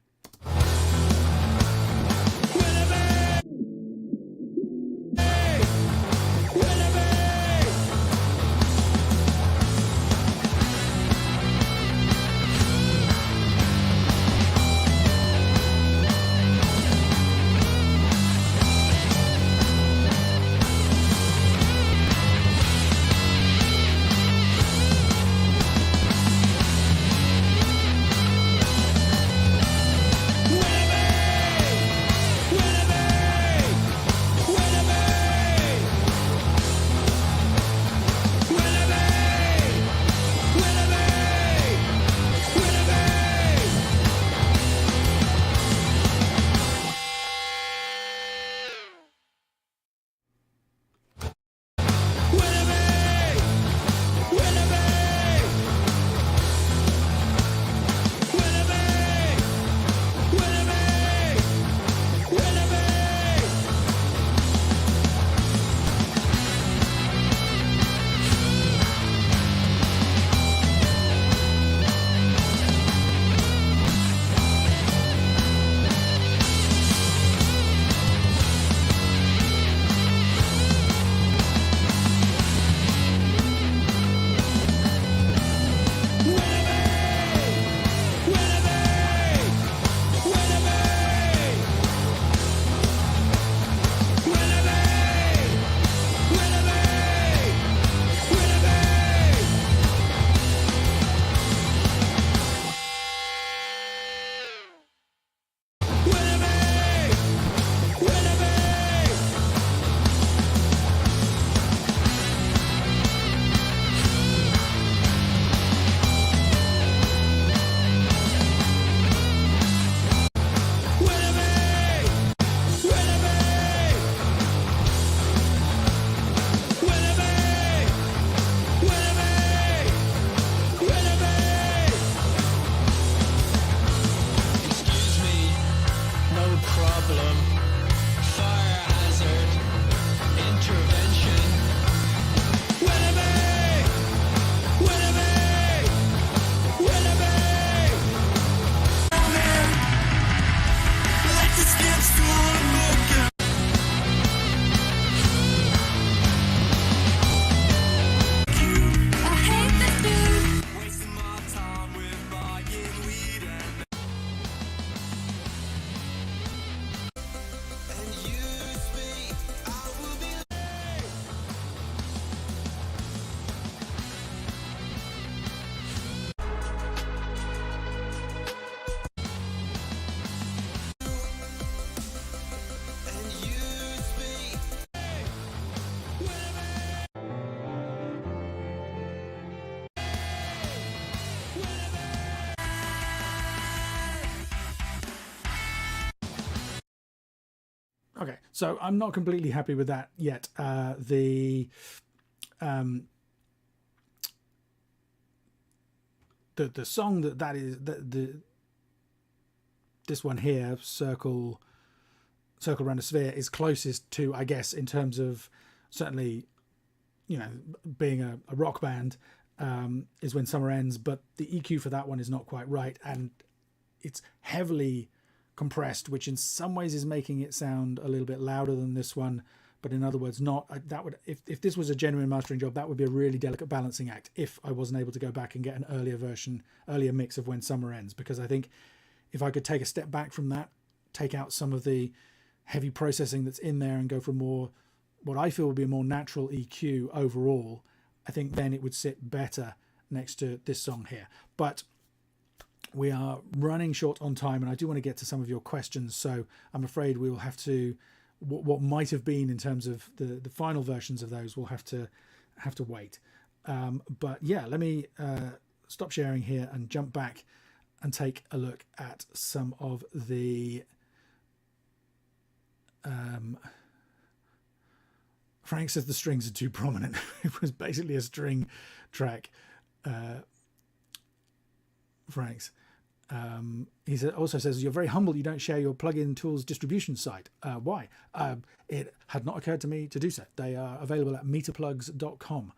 Okay, so I'm not completely happy with that yet. The song that is this one here, circle around a sphere, is closest to, I guess, in terms of certainly, you know, being a rock band, is When Summer Ends, but the EQ for that one is not quite right, and it's heavily compressed, which in some ways is making it sound a little bit louder than this one, but in other words, not that would, if this was a genuine mastering job, that would be a really delicate balancing act if I wasn't able to go back and get an earlier mix of When Summer Ends, because I think if I could take a step back from that, take out some of the heavy processing that's in there and go for more, what I feel would be a more natural EQ overall, I think then it would sit better next to this song here. But we are running short on time, and I do want to get to some of your questions, so I'm afraid we will have to, what might have been in terms of the final versions of those, we'll have to wait. But yeah, let me stop sharing here and jump back and take a look at some of the Frank says the strings are too prominent. It was basically a string track. Frank's. He also says, you're very humble, you don't share your plugin tools distribution site. Why? It had not occurred to me to do so. They are available at meterplugs.com.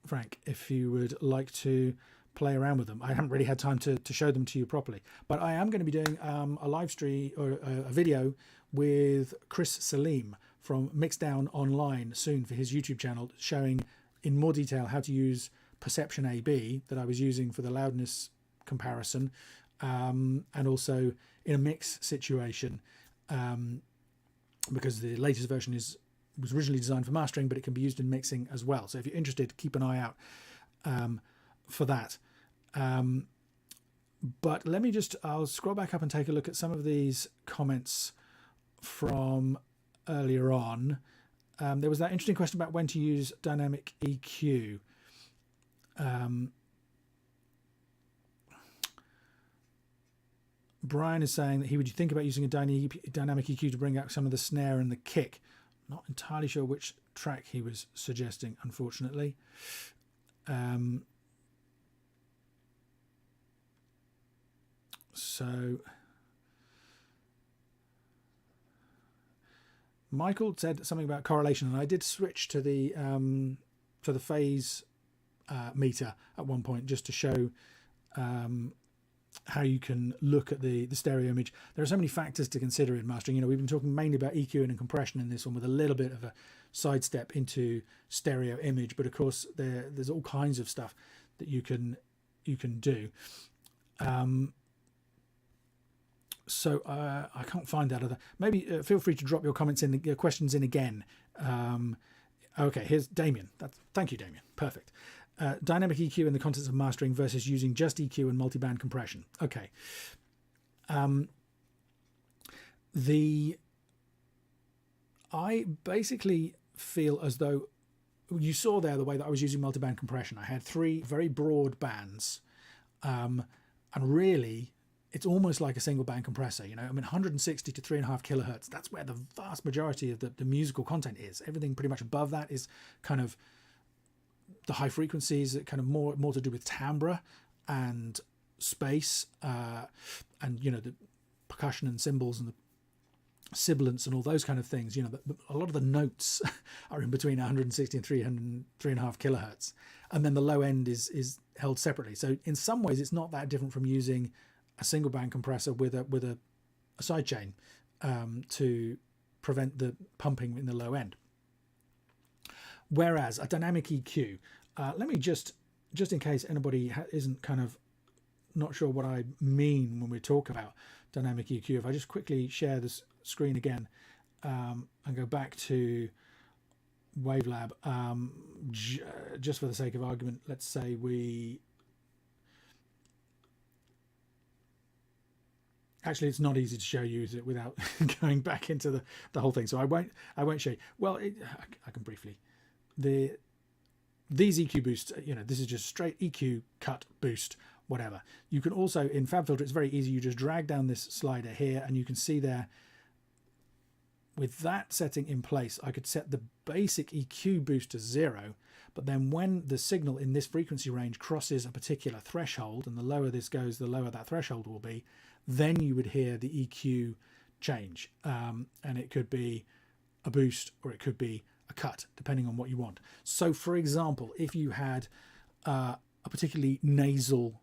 Frank, if you would like to play around with them. I haven't really had time to show them to you properly, but I am going to be doing a live stream or a video with Chris Salim from Mixdown Online soon for his YouTube channel, showing in more detail how to use Perception AB that I was using for the loudness comparison, and also in a mix situation, because the latest version was originally designed for mastering, but it can be used in mixing as well. So if you're interested, keep an eye out for that. But let me I'll scroll back up and take a look at some of these comments from earlier on. There was that interesting question about when to use dynamic EQ. Brian is saying that he would think about using a dynamic EQ to bring out some of the snare and the kick. Not entirely sure which track he was suggesting, unfortunately. So Michael said something about correlation, and I did switch to the phase meter at one point just to show how you can look at the stereo image. There are so many factors to consider in mastering. You know, we've been talking mainly about EQ and compression in this one, with a little bit of a sidestep into stereo image, but of course there's all kinds of stuff that you can do. So I can't find that other. Maybe feel free to drop your comments in, your questions in again. Okay, here's Damien. Thank you, Damien. Perfect. Dynamic EQ in the context of mastering versus using just EQ and multiband compression. Okay. I basically feel as though you saw there the way that I was using multiband compression. I had 3 very broad bands, and really it's almost like a single band compressor. You know, I mean, 160 to 3.5 kilohertz. That's where the vast majority of the musical content is. Everything pretty much above that is kind of the high frequencies, kind of more to do with timbre and space, and you know, the percussion and cymbals and the sibilants and all those kind of things. You know, a lot of the notes are in between 160 and 3.5 kilohertz, and then the low end is held separately. So in some ways, it's not that different from using a single band compressor with a sidechain to prevent the pumping in the low end. Whereas a dynamic EQ, let me just in case anybody isn't kind of not sure what I mean when we talk about dynamic EQ, if I just quickly share this screen again and go back to Wavelab, just for the sake of argument, let's say actually, it's not easy to show you, is it, without going back into the whole thing. So I won't show you. Well, I can briefly. These EQ boosts, you know, this is just straight EQ, cut, boost, whatever. You can also, in FabFilter, it's very easy. You just drag down this slider here, and you can see there, with that setting in place, I could set the basic EQ boost to 0, but then when the signal in this frequency range crosses a particular threshold, and the lower this goes, the lower that threshold will be, then you would hear the EQ change, and it could be a boost or it could be a cut, depending on what you want. So for example, if you had a particularly nasal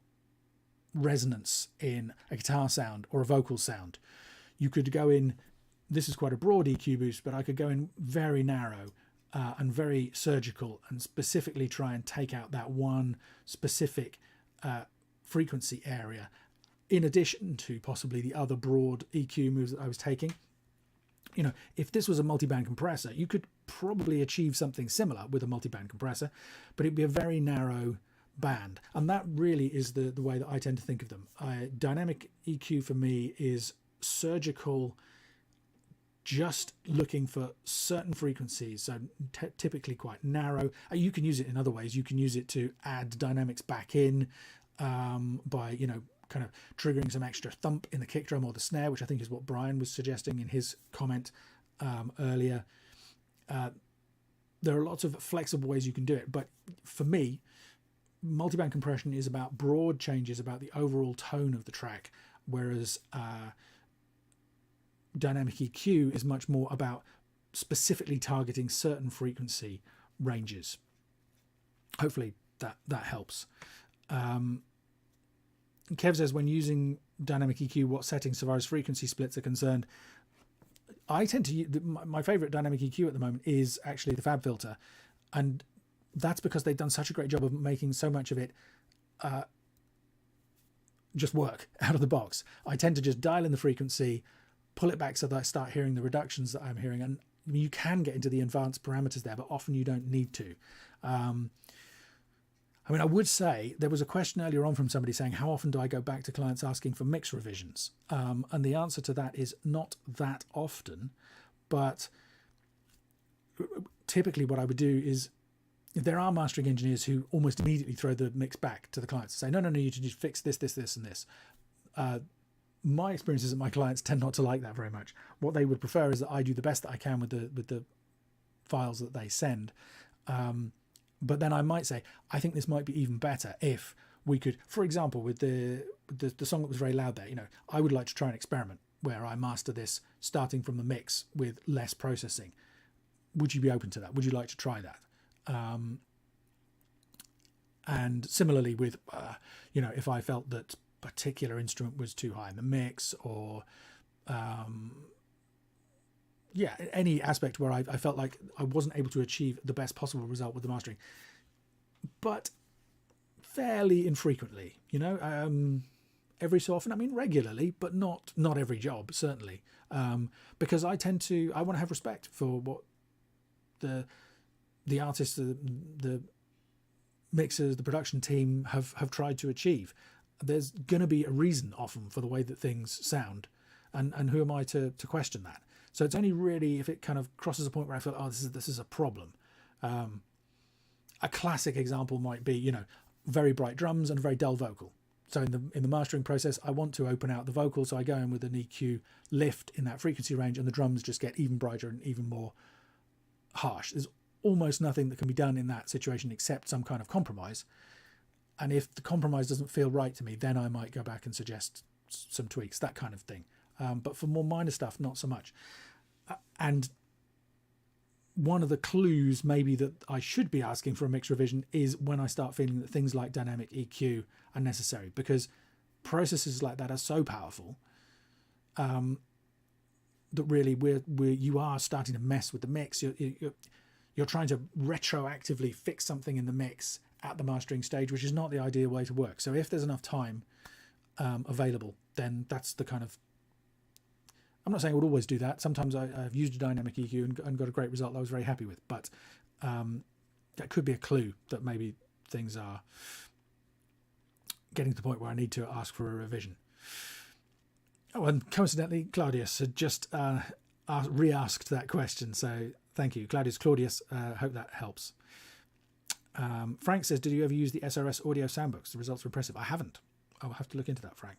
resonance in a guitar sound or a vocal sound, you could go in this is quite a broad EQ boost, but I could go in very narrow and very surgical and specifically try and take out that one specific frequency area, in addition to possibly the other broad EQ moves that I was taking. You know, if this was a multiband compressor, you could probably achieve something similar with a multiband compressor, but it'd be a very narrow band. And that really is the way that I tend to think of them. Dynamic EQ for me is surgical, just looking for certain frequencies, so typically quite narrow. You can use it in other ways. You can use it to add dynamics back in by, you know, kind of triggering some extra thump in the kick drum or the snare, which I think is what Brian was suggesting in his comment earlier. There are lots of flexible ways you can do it, but for me, multiband compression is about broad changes about the overall tone of the track, whereas dynamic EQ is much more about specifically targeting certain frequency ranges. Hopefully that helps. Kev says, when using dynamic EQ, what settings so far as frequency splits are concerned? I tend to use, my favorite dynamic EQ at the moment is actually the Fab filter, and that's because they've done such a great job of making so much of it just work out of the box. I tend to just dial in the frequency, pull it back so that I start hearing the reductions that I'm hearing, and you can get into the advanced parameters there, but often you don't need to. I mean, I would say there was a question earlier on from somebody saying, how often do I go back to clients asking for mix revisions? And the answer to that is not that often, but typically what I would do is, there are mastering engineers who almost immediately throw the mix back to the clients and say, no, you need to fix this, this, this, and this. My experience is that my clients tend not to like that very much. What they would prefer is that I do the best that I can with the files that they send. But then I might say, I think this might be even better if we could, for example, with the song that was very loud there, you know, I would like to try an experiment where I master this starting from the mix with less processing. Would you be open to that? Would you like to try that? And similarly with, you know, if I felt that particular instrument was too high in the mix, or yeah, any aspect where I felt like I wasn't able to achieve the best possible result with the mastering, but fairly infrequently, you know, every so often, I mean regularly, but not every job, certainly, because I want to have respect for what the artists, the mixers, the production team have tried to achieve. There's going to be a reason often for the way that things sound, and who am I to question that? So it's only really if it kind of crosses a point where I feel, oh, this is a problem. A classic example might be, you know, very bright drums and a very dull vocal. So in the mastering process, I want to open out the vocal, so I go in with an EQ lift in that frequency range, and the drums just get even brighter and even more harsh. There's almost nothing that can be done in that situation except some kind of compromise. And if the compromise doesn't feel right to me, then I might go back and suggest some tweaks, that kind of thing. But for more minor stuff, not so much. And one of the clues maybe that I should be asking for a mix revision is when I start feeling that things like dynamic EQ are necessary, because processes like that are so powerful that really you are starting to mess with the mix. You're trying to retroactively fix something in the mix at the mastering stage, which is not the ideal way to work. So if there's enough time available, then that's the kind of, I'm not saying I would always do that. Sometimes I've used a dynamic EQ and got a great result that I was very happy with, but that could be a clue that maybe things are getting to the point where I need to ask for a revision. Oh, and coincidentally, Claudius had just re-asked that question, so thank you, Claudius. Hope that helps. Frank says, did you ever use the SRS audio soundbooks? The results were impressive. I haven't. I'll have to look into that, Frank.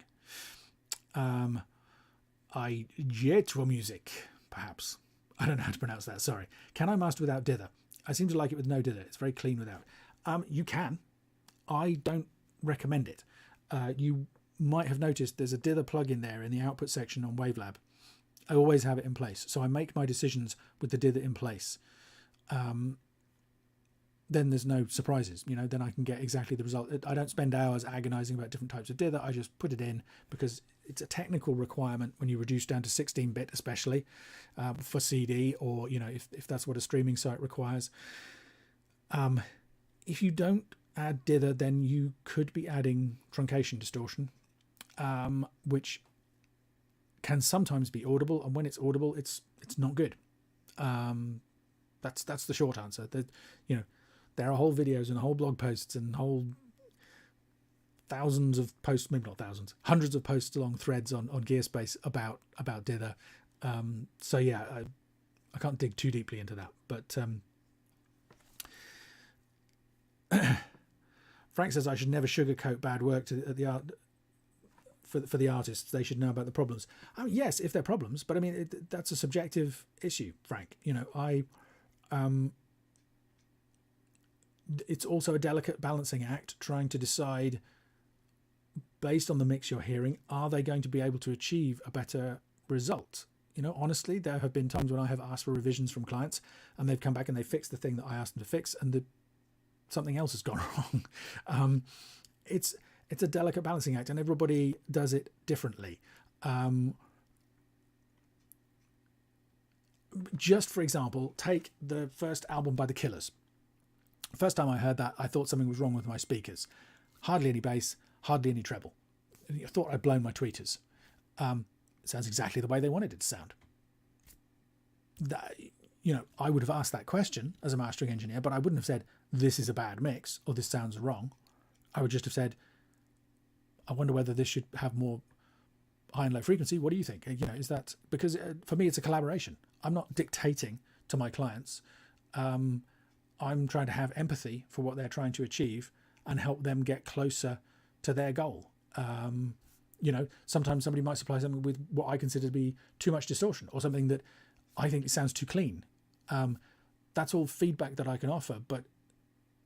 Jetro music, perhaps. I don't know how to pronounce that, sorry. Can I master without dither? I seem to like it with no dither. It's very clean without. You can. I don't recommend it. You might have noticed there's a dither plugin there in the output section on Wavelab. I always have it in place, so I make my decisions with the dither in place. then there's no surprises. Then I can get exactly the result. I don't spend hours agonizing about different types of dither. I just put it in because it's a technical requirement when you reduce down to 16-bit, especially for CD, or if that's what a streaming site requires. If you don't add dither, then you could be adding truncation distortion, which can sometimes be audible, and when it's audible, it's not good. That's the short answer. There are whole videos and whole blog posts and whole thousands of posts, maybe not thousands, hundreds of posts along threads on Gearspace about dither. So yeah, I can't dig too deeply into that, but Frank says I should never sugarcoat bad work at the art. For the artists, they should know about the problems. Yes, if they're problems, but I mean that's a subjective issue, Frank. It's also a delicate balancing act, trying to decide, based on the mix you're hearing, are they going to be able to achieve a better result? Honestly, there have been times when I have asked for revisions from clients, and they've come back and they fixed the thing that I asked them to fix, and something else has gone wrong. It's a delicate balancing act, and everybody does it differently. Just for example, take the first album by The Killers. First time I heard that, I thought something was wrong with my speakers. Hardly any bass, hardly any treble. I thought I'd blown my tweeters. It sounds exactly the way they wanted it to sound. I would have asked that question as a mastering engineer, but I wouldn't have said, this is a bad mix, or this sounds wrong. I would just have said, I wonder whether this should have more high and low frequency. What do you think? Is that, because for me, it's a collaboration. I'm not dictating to my clients. I'm trying to have empathy for what they're trying to achieve and help them get closer to their goal. Sometimes somebody might supply something with what I consider to be too much distortion, or something that I think it sounds too clean. That's all feedback that I can offer, but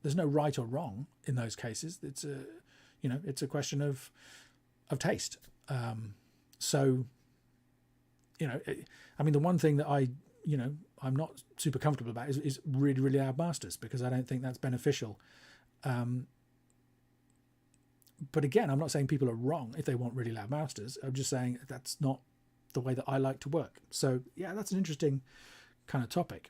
there's no right or wrong in those cases. It's a question of taste. The one thing that I'm not super comfortable about is really, really loud masters, because I don't think that's beneficial. But again, I'm not saying people are wrong if they want really loud masters. I'm just saying that's not the way that I like to work. So yeah, that's an interesting kind of topic.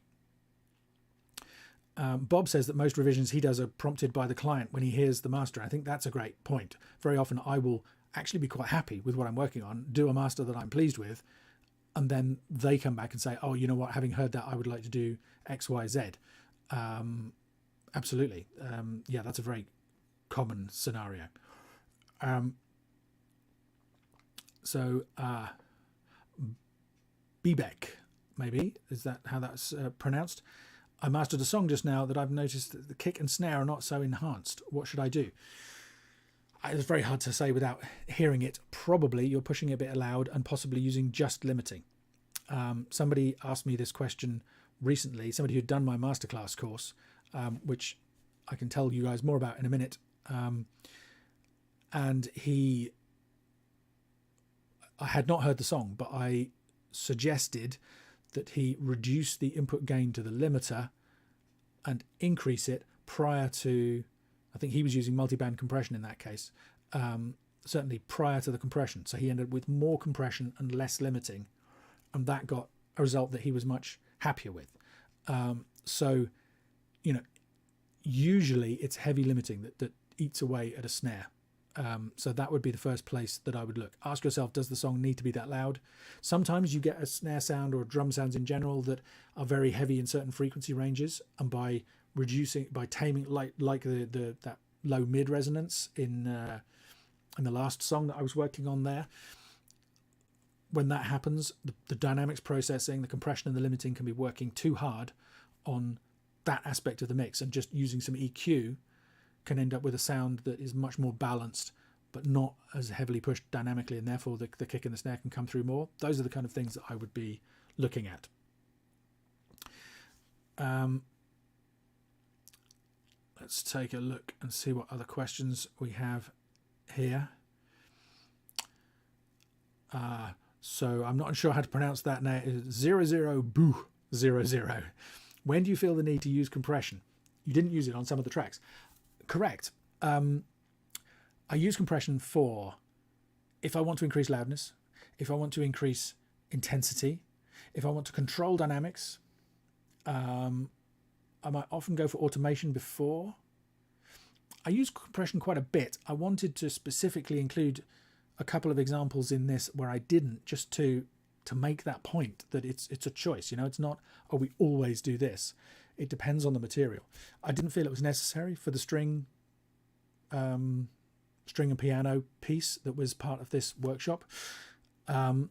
Bob says that most revisions he does are prompted by the client when he hears the master. I think that's a great point. Very often I will actually be quite happy with what I'm working on, do a master that I'm pleased with, and then they come back and say, oh, you know what, having heard that, I would like to do X, Y, Z. Absolutely. Yeah, that's a very common scenario. Bebek, maybe, is that how that's pronounced? I mastered a song just now that I've noticed that the kick and snare are not so enhanced. What should I do? It's very hard to say without hearing it. Probably you're pushing it a bit loud and possibly using just limiting. Somebody asked me this question recently, somebody who'd done my masterclass course, which I can tell you guys more about in a minute. And I had not heard the song, but I suggested that he reduce the input gain to the limiter and increase it prior to, I think he was using multiband compression in that case, certainly prior to the compression. So he ended up with more compression and less limiting, and that got a result that he was much happier with. Usually it's heavy limiting that eats away at a snare. So that would be the first place that I would look. Ask yourself, does the song need to be that loud? Sometimes you get a snare sound or drum sounds in general that are very heavy in certain frequency ranges, and by taming like that low mid resonance in the last song that I was working on there, when that happens, the dynamics processing, the compression and the limiting can be working too hard on that aspect of the mix, and just using some EQ can end up with a sound that is much more balanced but not as heavily pushed dynamically, and therefore the kick and the snare can come through more. Those are the kind of things that I would be looking at. Let's take a look and see what other questions we have here. So I'm not sure how to pronounce that now. 00 boo 00. When do you feel the need to use compression? you didn't use it on some of the tracks. Correct. I use compression for if I want to increase loudness, if I want to increase intensity, if I want to control dynamics. I might often go for automation before. I use compression quite a bit. I wanted to specifically include a couple of examples in this where I didn't, just to make that point that it's a choice. It's not, oh, we always do this. It depends on the material. I didn't feel it was necessary for the string and piano piece that was part of this workshop. I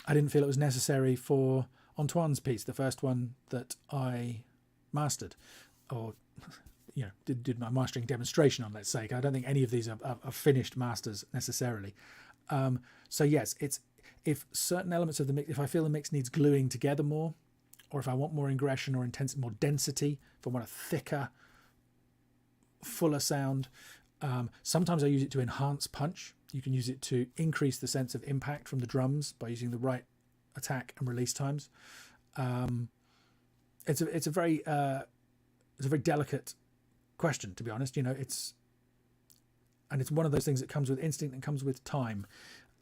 didn't feel it was necessary for Antoine's piece, the first one that I mastered, or did my mastering demonstration on, let's say. I don't think any of these are finished masters necessarily. So yes, it's if certain elements of the mix, if I feel the mix needs gluing together more, or if I want more ingression or intensity, more density, if I want a thicker, fuller sound. Sometimes I use it to enhance punch. You can use it to increase the sense of impact from the drums by using the right attack and release times. It's a very delicate question, to be honest. It's one of those things that comes with instinct and comes with time.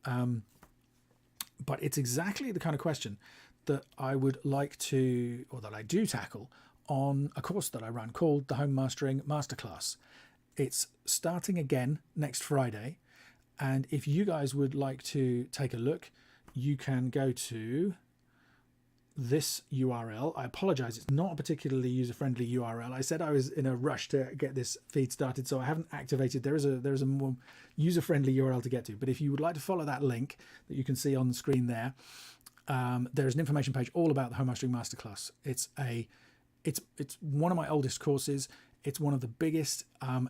But it's exactly the kind of question that I would like to, or that I do tackle on a course that I run called the Home Mastering Masterclass. It's starting again next Friday. And if you guys would like to take a look, you can go to this URL. I apologize, it's not a particularly user-friendly URL. I said I was in a rush to get this feed started, so I haven't activated. There is a more user-friendly URL to get to. But if you would like to follow that link that you can see on the screen there, there's an information page all about the Home Mastering Masterclass. It's one of my oldest courses. It's one of the biggest.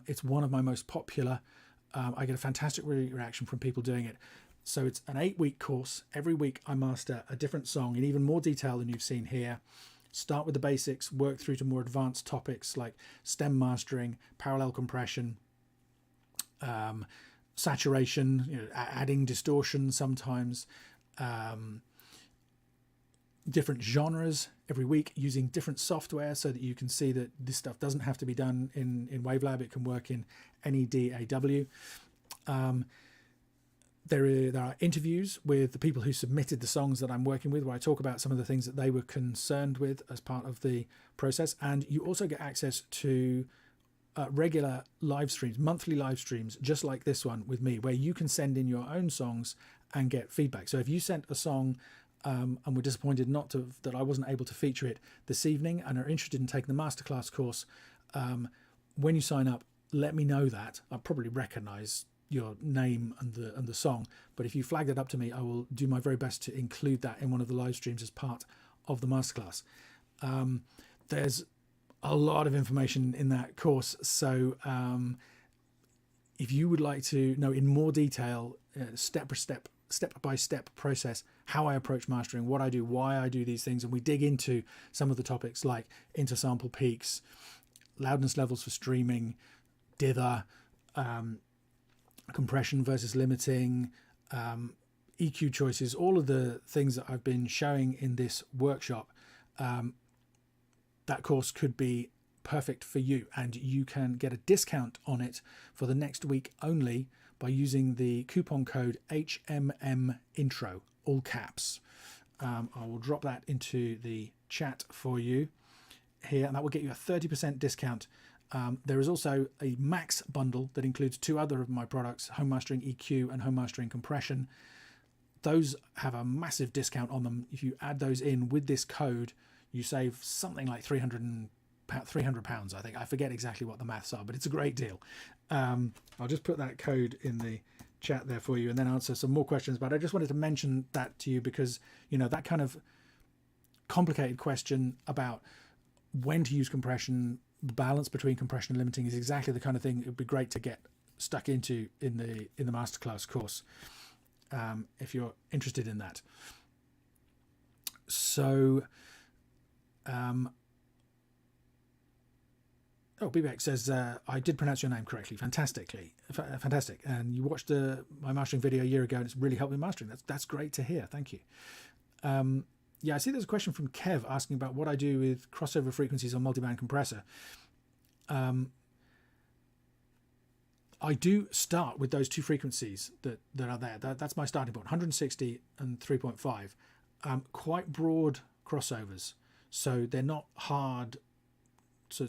It's one of my most popular. I get a fantastic reaction from people doing it. So it's an 8-week course. Every week I master a different song in even more detail than you've seen here. Start with the basics, work through to more advanced topics like stem mastering, parallel compression, saturation, adding distortion sometimes, different genres every week using different software so that you can see that this stuff doesn't have to be done in Wavelab. It can work in any DAW. There are interviews with the people who submitted the songs that I'm working with, where I talk about some of the things that they were concerned with as part of the process. And you also get access to regular live streams, monthly live streams, just like this one with me, where you can send in your own songs and get feedback. So if you sent a song and were disappointed that I wasn't able to feature it this evening and are interested in taking the masterclass course, when you sign up, let me know that. I'll probably recognize your name and the song, but if you flag that up to me, I will do my very best to include that in one of the live streams as part of the masterclass. There's a lot of information in that course, so if you would like to know in more detail, step by step process, how I approach mastering, what I do, why I do these things, and we dig into some of the topics like intersample peaks, loudness levels for streaming, dither, compression versus limiting, EQ choices, all of the things that I've been showing in this workshop. That course could be perfect for you, and you can get a discount on it for the next week only by using the coupon code HMMINTRO, all caps. I will drop that into the chat for you here, and that will get you a 30% discount. There is also a max bundle that includes 2 other of my products, Home Mastering EQ and Home Mastering Compression. Those have a massive discount on them. If you add those in with this code, you save something like £300, I think. I forget exactly what the maths are, but it's a great deal. I'll just put that code in the chat there for you and then answer some more questions. But I just wanted to mention that to you because, that kind of complicated question about when to use compression, the balance between compression and limiting is exactly the kind of thing it would be great to get stuck into in the masterclass course, if you're interested in that. So, Bibek says, I did pronounce your name correctly, fantastic. And you watched my mastering video a year ago and it's really helped me mastering. That's great to hear. Thank you. Yeah, I see there's a question from Kev asking about what I do with crossover frequencies on multiband compressor. I do start with those two frequencies that are there. That's my starting point, 160 and 3.5. Quite broad crossovers, so they're not hard. So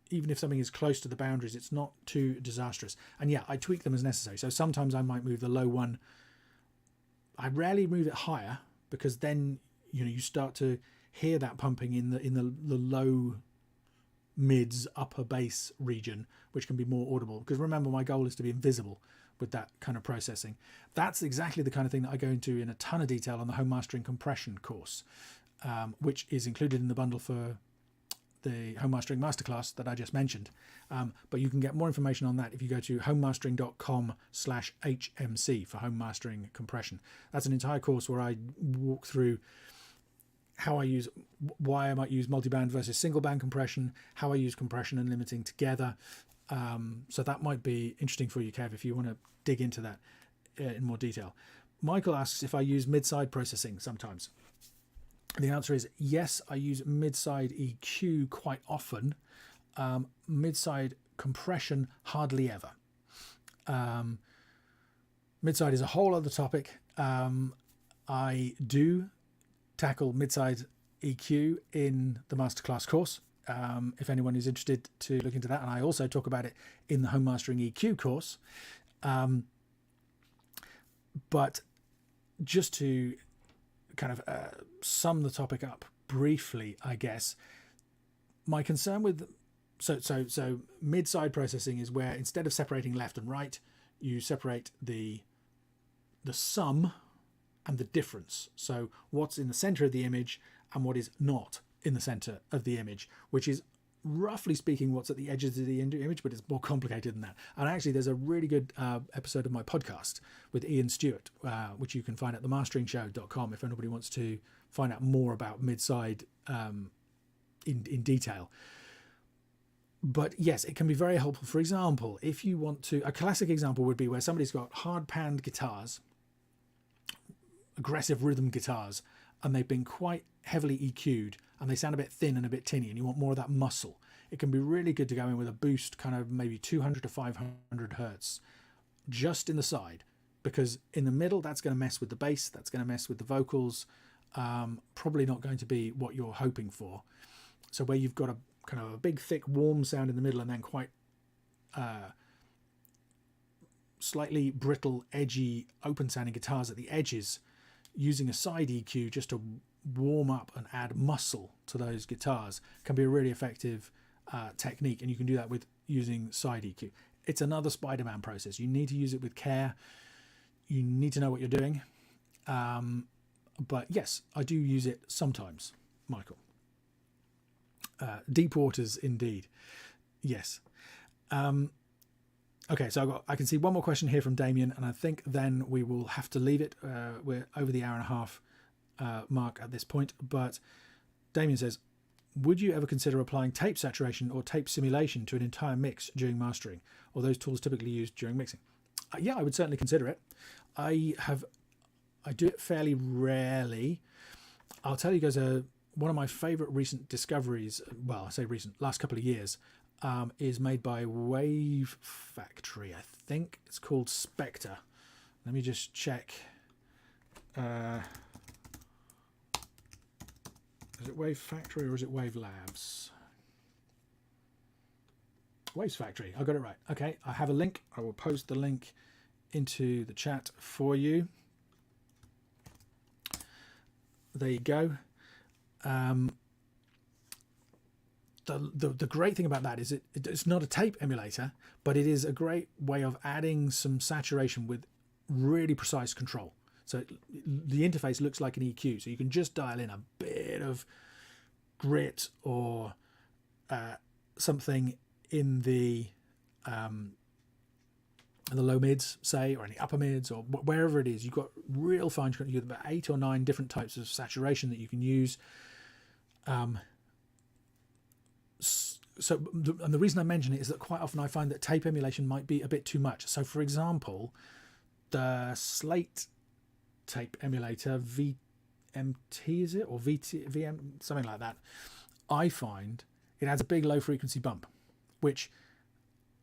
even if something is close to the boundaries, it's not too disastrous. And yeah, I tweak them as necessary. So sometimes I might move the low one. I rarely move it higher, because then you start to hear that pumping in the low mids, upper bass region, which can be more audible. Because remember, my goal is to be invisible with that kind of processing. That's exactly the kind of thing that I go into in a ton of detail on the Home Mastering Compression course, which is included in the bundle for the Home Mastering Masterclass that I just mentioned. But you can get more information on that if you go to homemastering.com/HMC for Home Mastering Compression. That's an entire course where I walk through why I might use multiband versus single band compression, how I use compression and limiting together. So that might be interesting for you, Kev, if you want to dig into that in more detail. Michael asks if I use mid-side processing sometimes. The answer is yes, I use mid-side EQ quite often. Mid-side compression, hardly ever. Mid-side is a whole other topic. I do tackle mid-side EQ in the masterclass course, if anyone is interested to look into that. And I also talk about it in the Home Mastering EQ course. But just to kind of sum the topic up briefly, I guess, my concern with so mid-side processing is where instead of separating left and right, you separate the sum and the difference. So what's in the center of the image and what is not in the center of the image, which is roughly speaking what's at the edges of the image, but it's more complicated than that. And actually, there's a really good episode of my podcast with Ian Stewart, which you can find at themastering.show.com if anybody wants to find out more about mid-side in detail. But yes, it can be very helpful. For example, if you want to, a classic example would be where somebody's got hard panned guitars, aggressive rhythm guitars, and they've been quite heavily EQ'd and they sound a bit thin and a bit tinny, and you want more of that muscle. It can be really good to go in with a boost, kind of maybe 200 to 500 hertz just in the side, because in the middle that's going to mess with the bass, that's going to mess with the vocals, probably not going to be what you're hoping for. So where you've got a kind of a big thick warm sound in the middle and then quite slightly brittle, edgy, open sounding guitars at the edges, using a side EQ just to warm up and add muscle to those guitars can be a really effective technique, and you can do that with using side EQ. It's another Spider-Man process. You need to use it with care. You need to know what you're doing. But yes, I do use it sometimes, Michael. Deep waters indeed. Yes. Okay, so I can see one more question here from Damien, and I think then we will have to leave it. We're over the hour and a half mark at this point, but Damien says, would you ever consider applying tape saturation or tape simulation to an entire mix during mastering, or those tools typically used during mixing? Yeah, I would certainly consider it. I do it fairly rarely. I'll tell you guys, one of my favorite recent discoveries, well, I say recent, last couple of years, is made by Wave Factory. I think it's called Spectre. Let me just check. Is it Wave Factory or is it Wave Labs? Waves Factory. I got it right. Okay, I have a link. I will post the link into the chat for you. There you go. The great thing about that is it's not a tape emulator, but it is a great way of adding some saturation with really precise control. So the interface looks like an EQ, so you can just dial in a bit of grit or something in the low mids, say, or in the upper mids, or wherever it is. You've got real fine control. You've got about 8 or 9 different types of saturation that you can use. And the reason I mention it is that quite often I find that tape emulation might be a bit too much. So, for example, the Slate tape emulator, VMT is it, or VM, something like that, I find it adds a big low frequency bump. which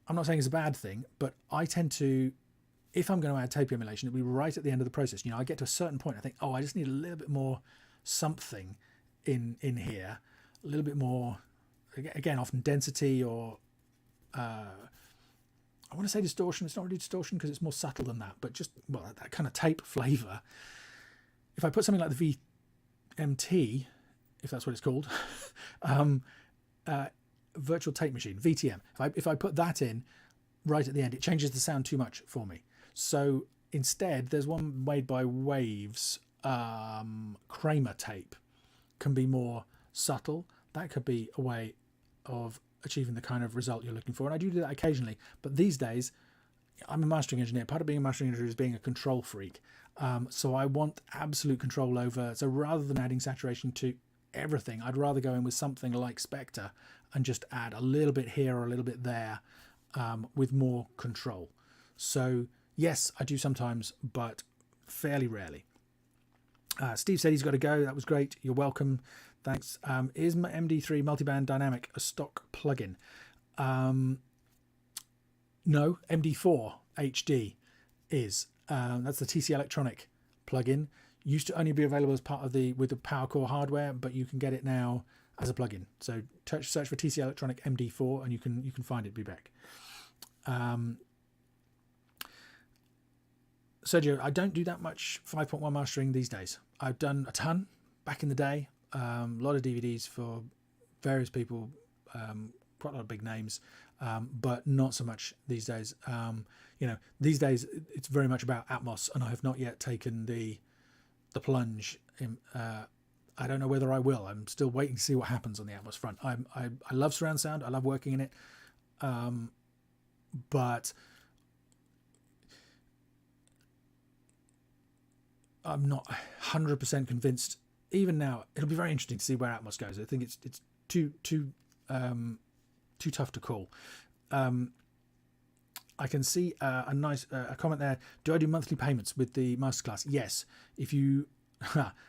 I'm not saying is a bad thing, but I tend to, if I'm going to add tape emulation, it'll be right at the end of the process. You know, I get to a certain point, I think, oh, I just need a little bit more something in here, a little bit more, again, often density or I want to say distortion. It's not really distortion because it's more subtle than that, but just, well, that kind of tape flavor. If I put something like the VMT, if that's what it's called, virtual tape machine, VTM, if I put that in right at the end, it changes the sound too much for me. So instead, there's one made by Waves, Kramer tape, can be more subtle. That could be a way of achieving the kind of result you're looking for, and I do that occasionally. But these days, I'm a mastering engineer. Part of being a mastering engineer is being a control freak. So I want absolute control over. So rather than adding saturation to everything, I'd rather go in with something like Spectre and just add a little bit here or a little bit there with more control. So yes, I do sometimes, but fairly rarely. Steve said he's got to go. That was great. You're welcome. Thanks. Is my MD3 multiband dynamic a stock plugin? No, MD4 HD is. That's the TC Electronic plugin. Used to only be available as part of with the PowerCore hardware, but you can get it now as a plugin. So search for TC Electronic MD4 and you can find it. Be back. Sergio, I don't do that much 5.1 mastering these days. I've done a ton back in the day. A lot of DVDs for various people, quite a lot of big names, but not so much these days. You know, these days it's very much about Atmos, and I have not yet taken the plunge. I don't know whether I will. I'm still waiting to see what happens on the Atmos front. I love surround sound. I love working in it, but I'm not 100% convinced. Even now, it'll be very interesting to see where Atmos goes. I think it's too tough to call. I can see a nice comment there. Do I do monthly payments with the masterclass? Yes. If you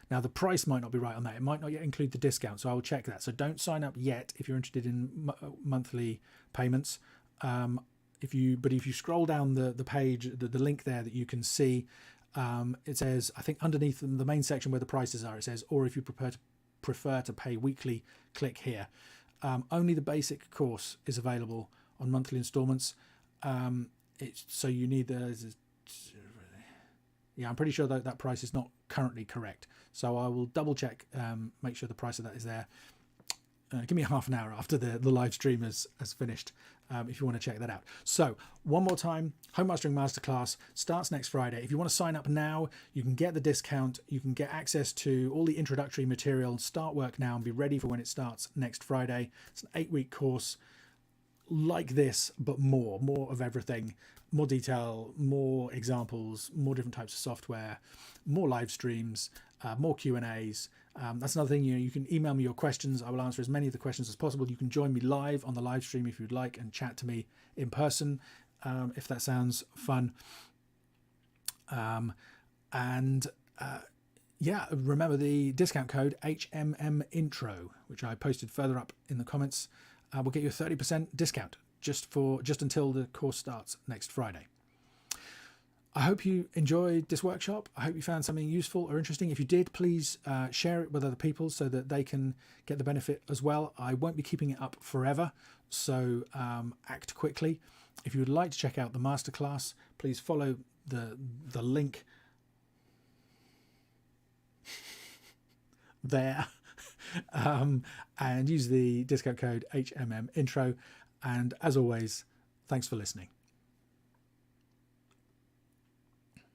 now the price might not be right on that. It might not yet include the discount, so I will check that. So don't sign up yet if you're interested in monthly payments. If you scroll down the page, the link there that you can see. It says, I think underneath the main section where the prices are, it says, or if you prefer to pay weekly, click here. Only the basic course is available on monthly installments. So you need yeah, I'm pretty sure that price is not currently correct. So I will double check, make sure the price of that is there. Give me half an hour after the live stream has finished if you want to check that out. So one more time, Home Mastering Masterclass starts next Friday. If you want to sign up now, you can get the discount. You can get access to all the introductory material, start work now and be ready for when it starts next Friday. It's an 8-week course like this, but more of everything, more detail, more examples, more different types of software, more live streams, more Q&As. That's another thing, you can email me your questions. I will answer as many of the questions as possible. You can join me live on the live stream if you'd like and chat to me in person if that sounds fun. Yeah, remember the discount code HMMINTRO, which I posted further up in the comments, will get you a 30% discount just until the course starts next Friday. I hope you enjoyed this workshop. I hope you found something useful or interesting. If you did, please share it with other people so that they can get the benefit as well. I won't be keeping it up forever, so act quickly. If you would like to check out the masterclass, please follow the link there and use the discount code HMMINTRO. And as always, thanks for listening.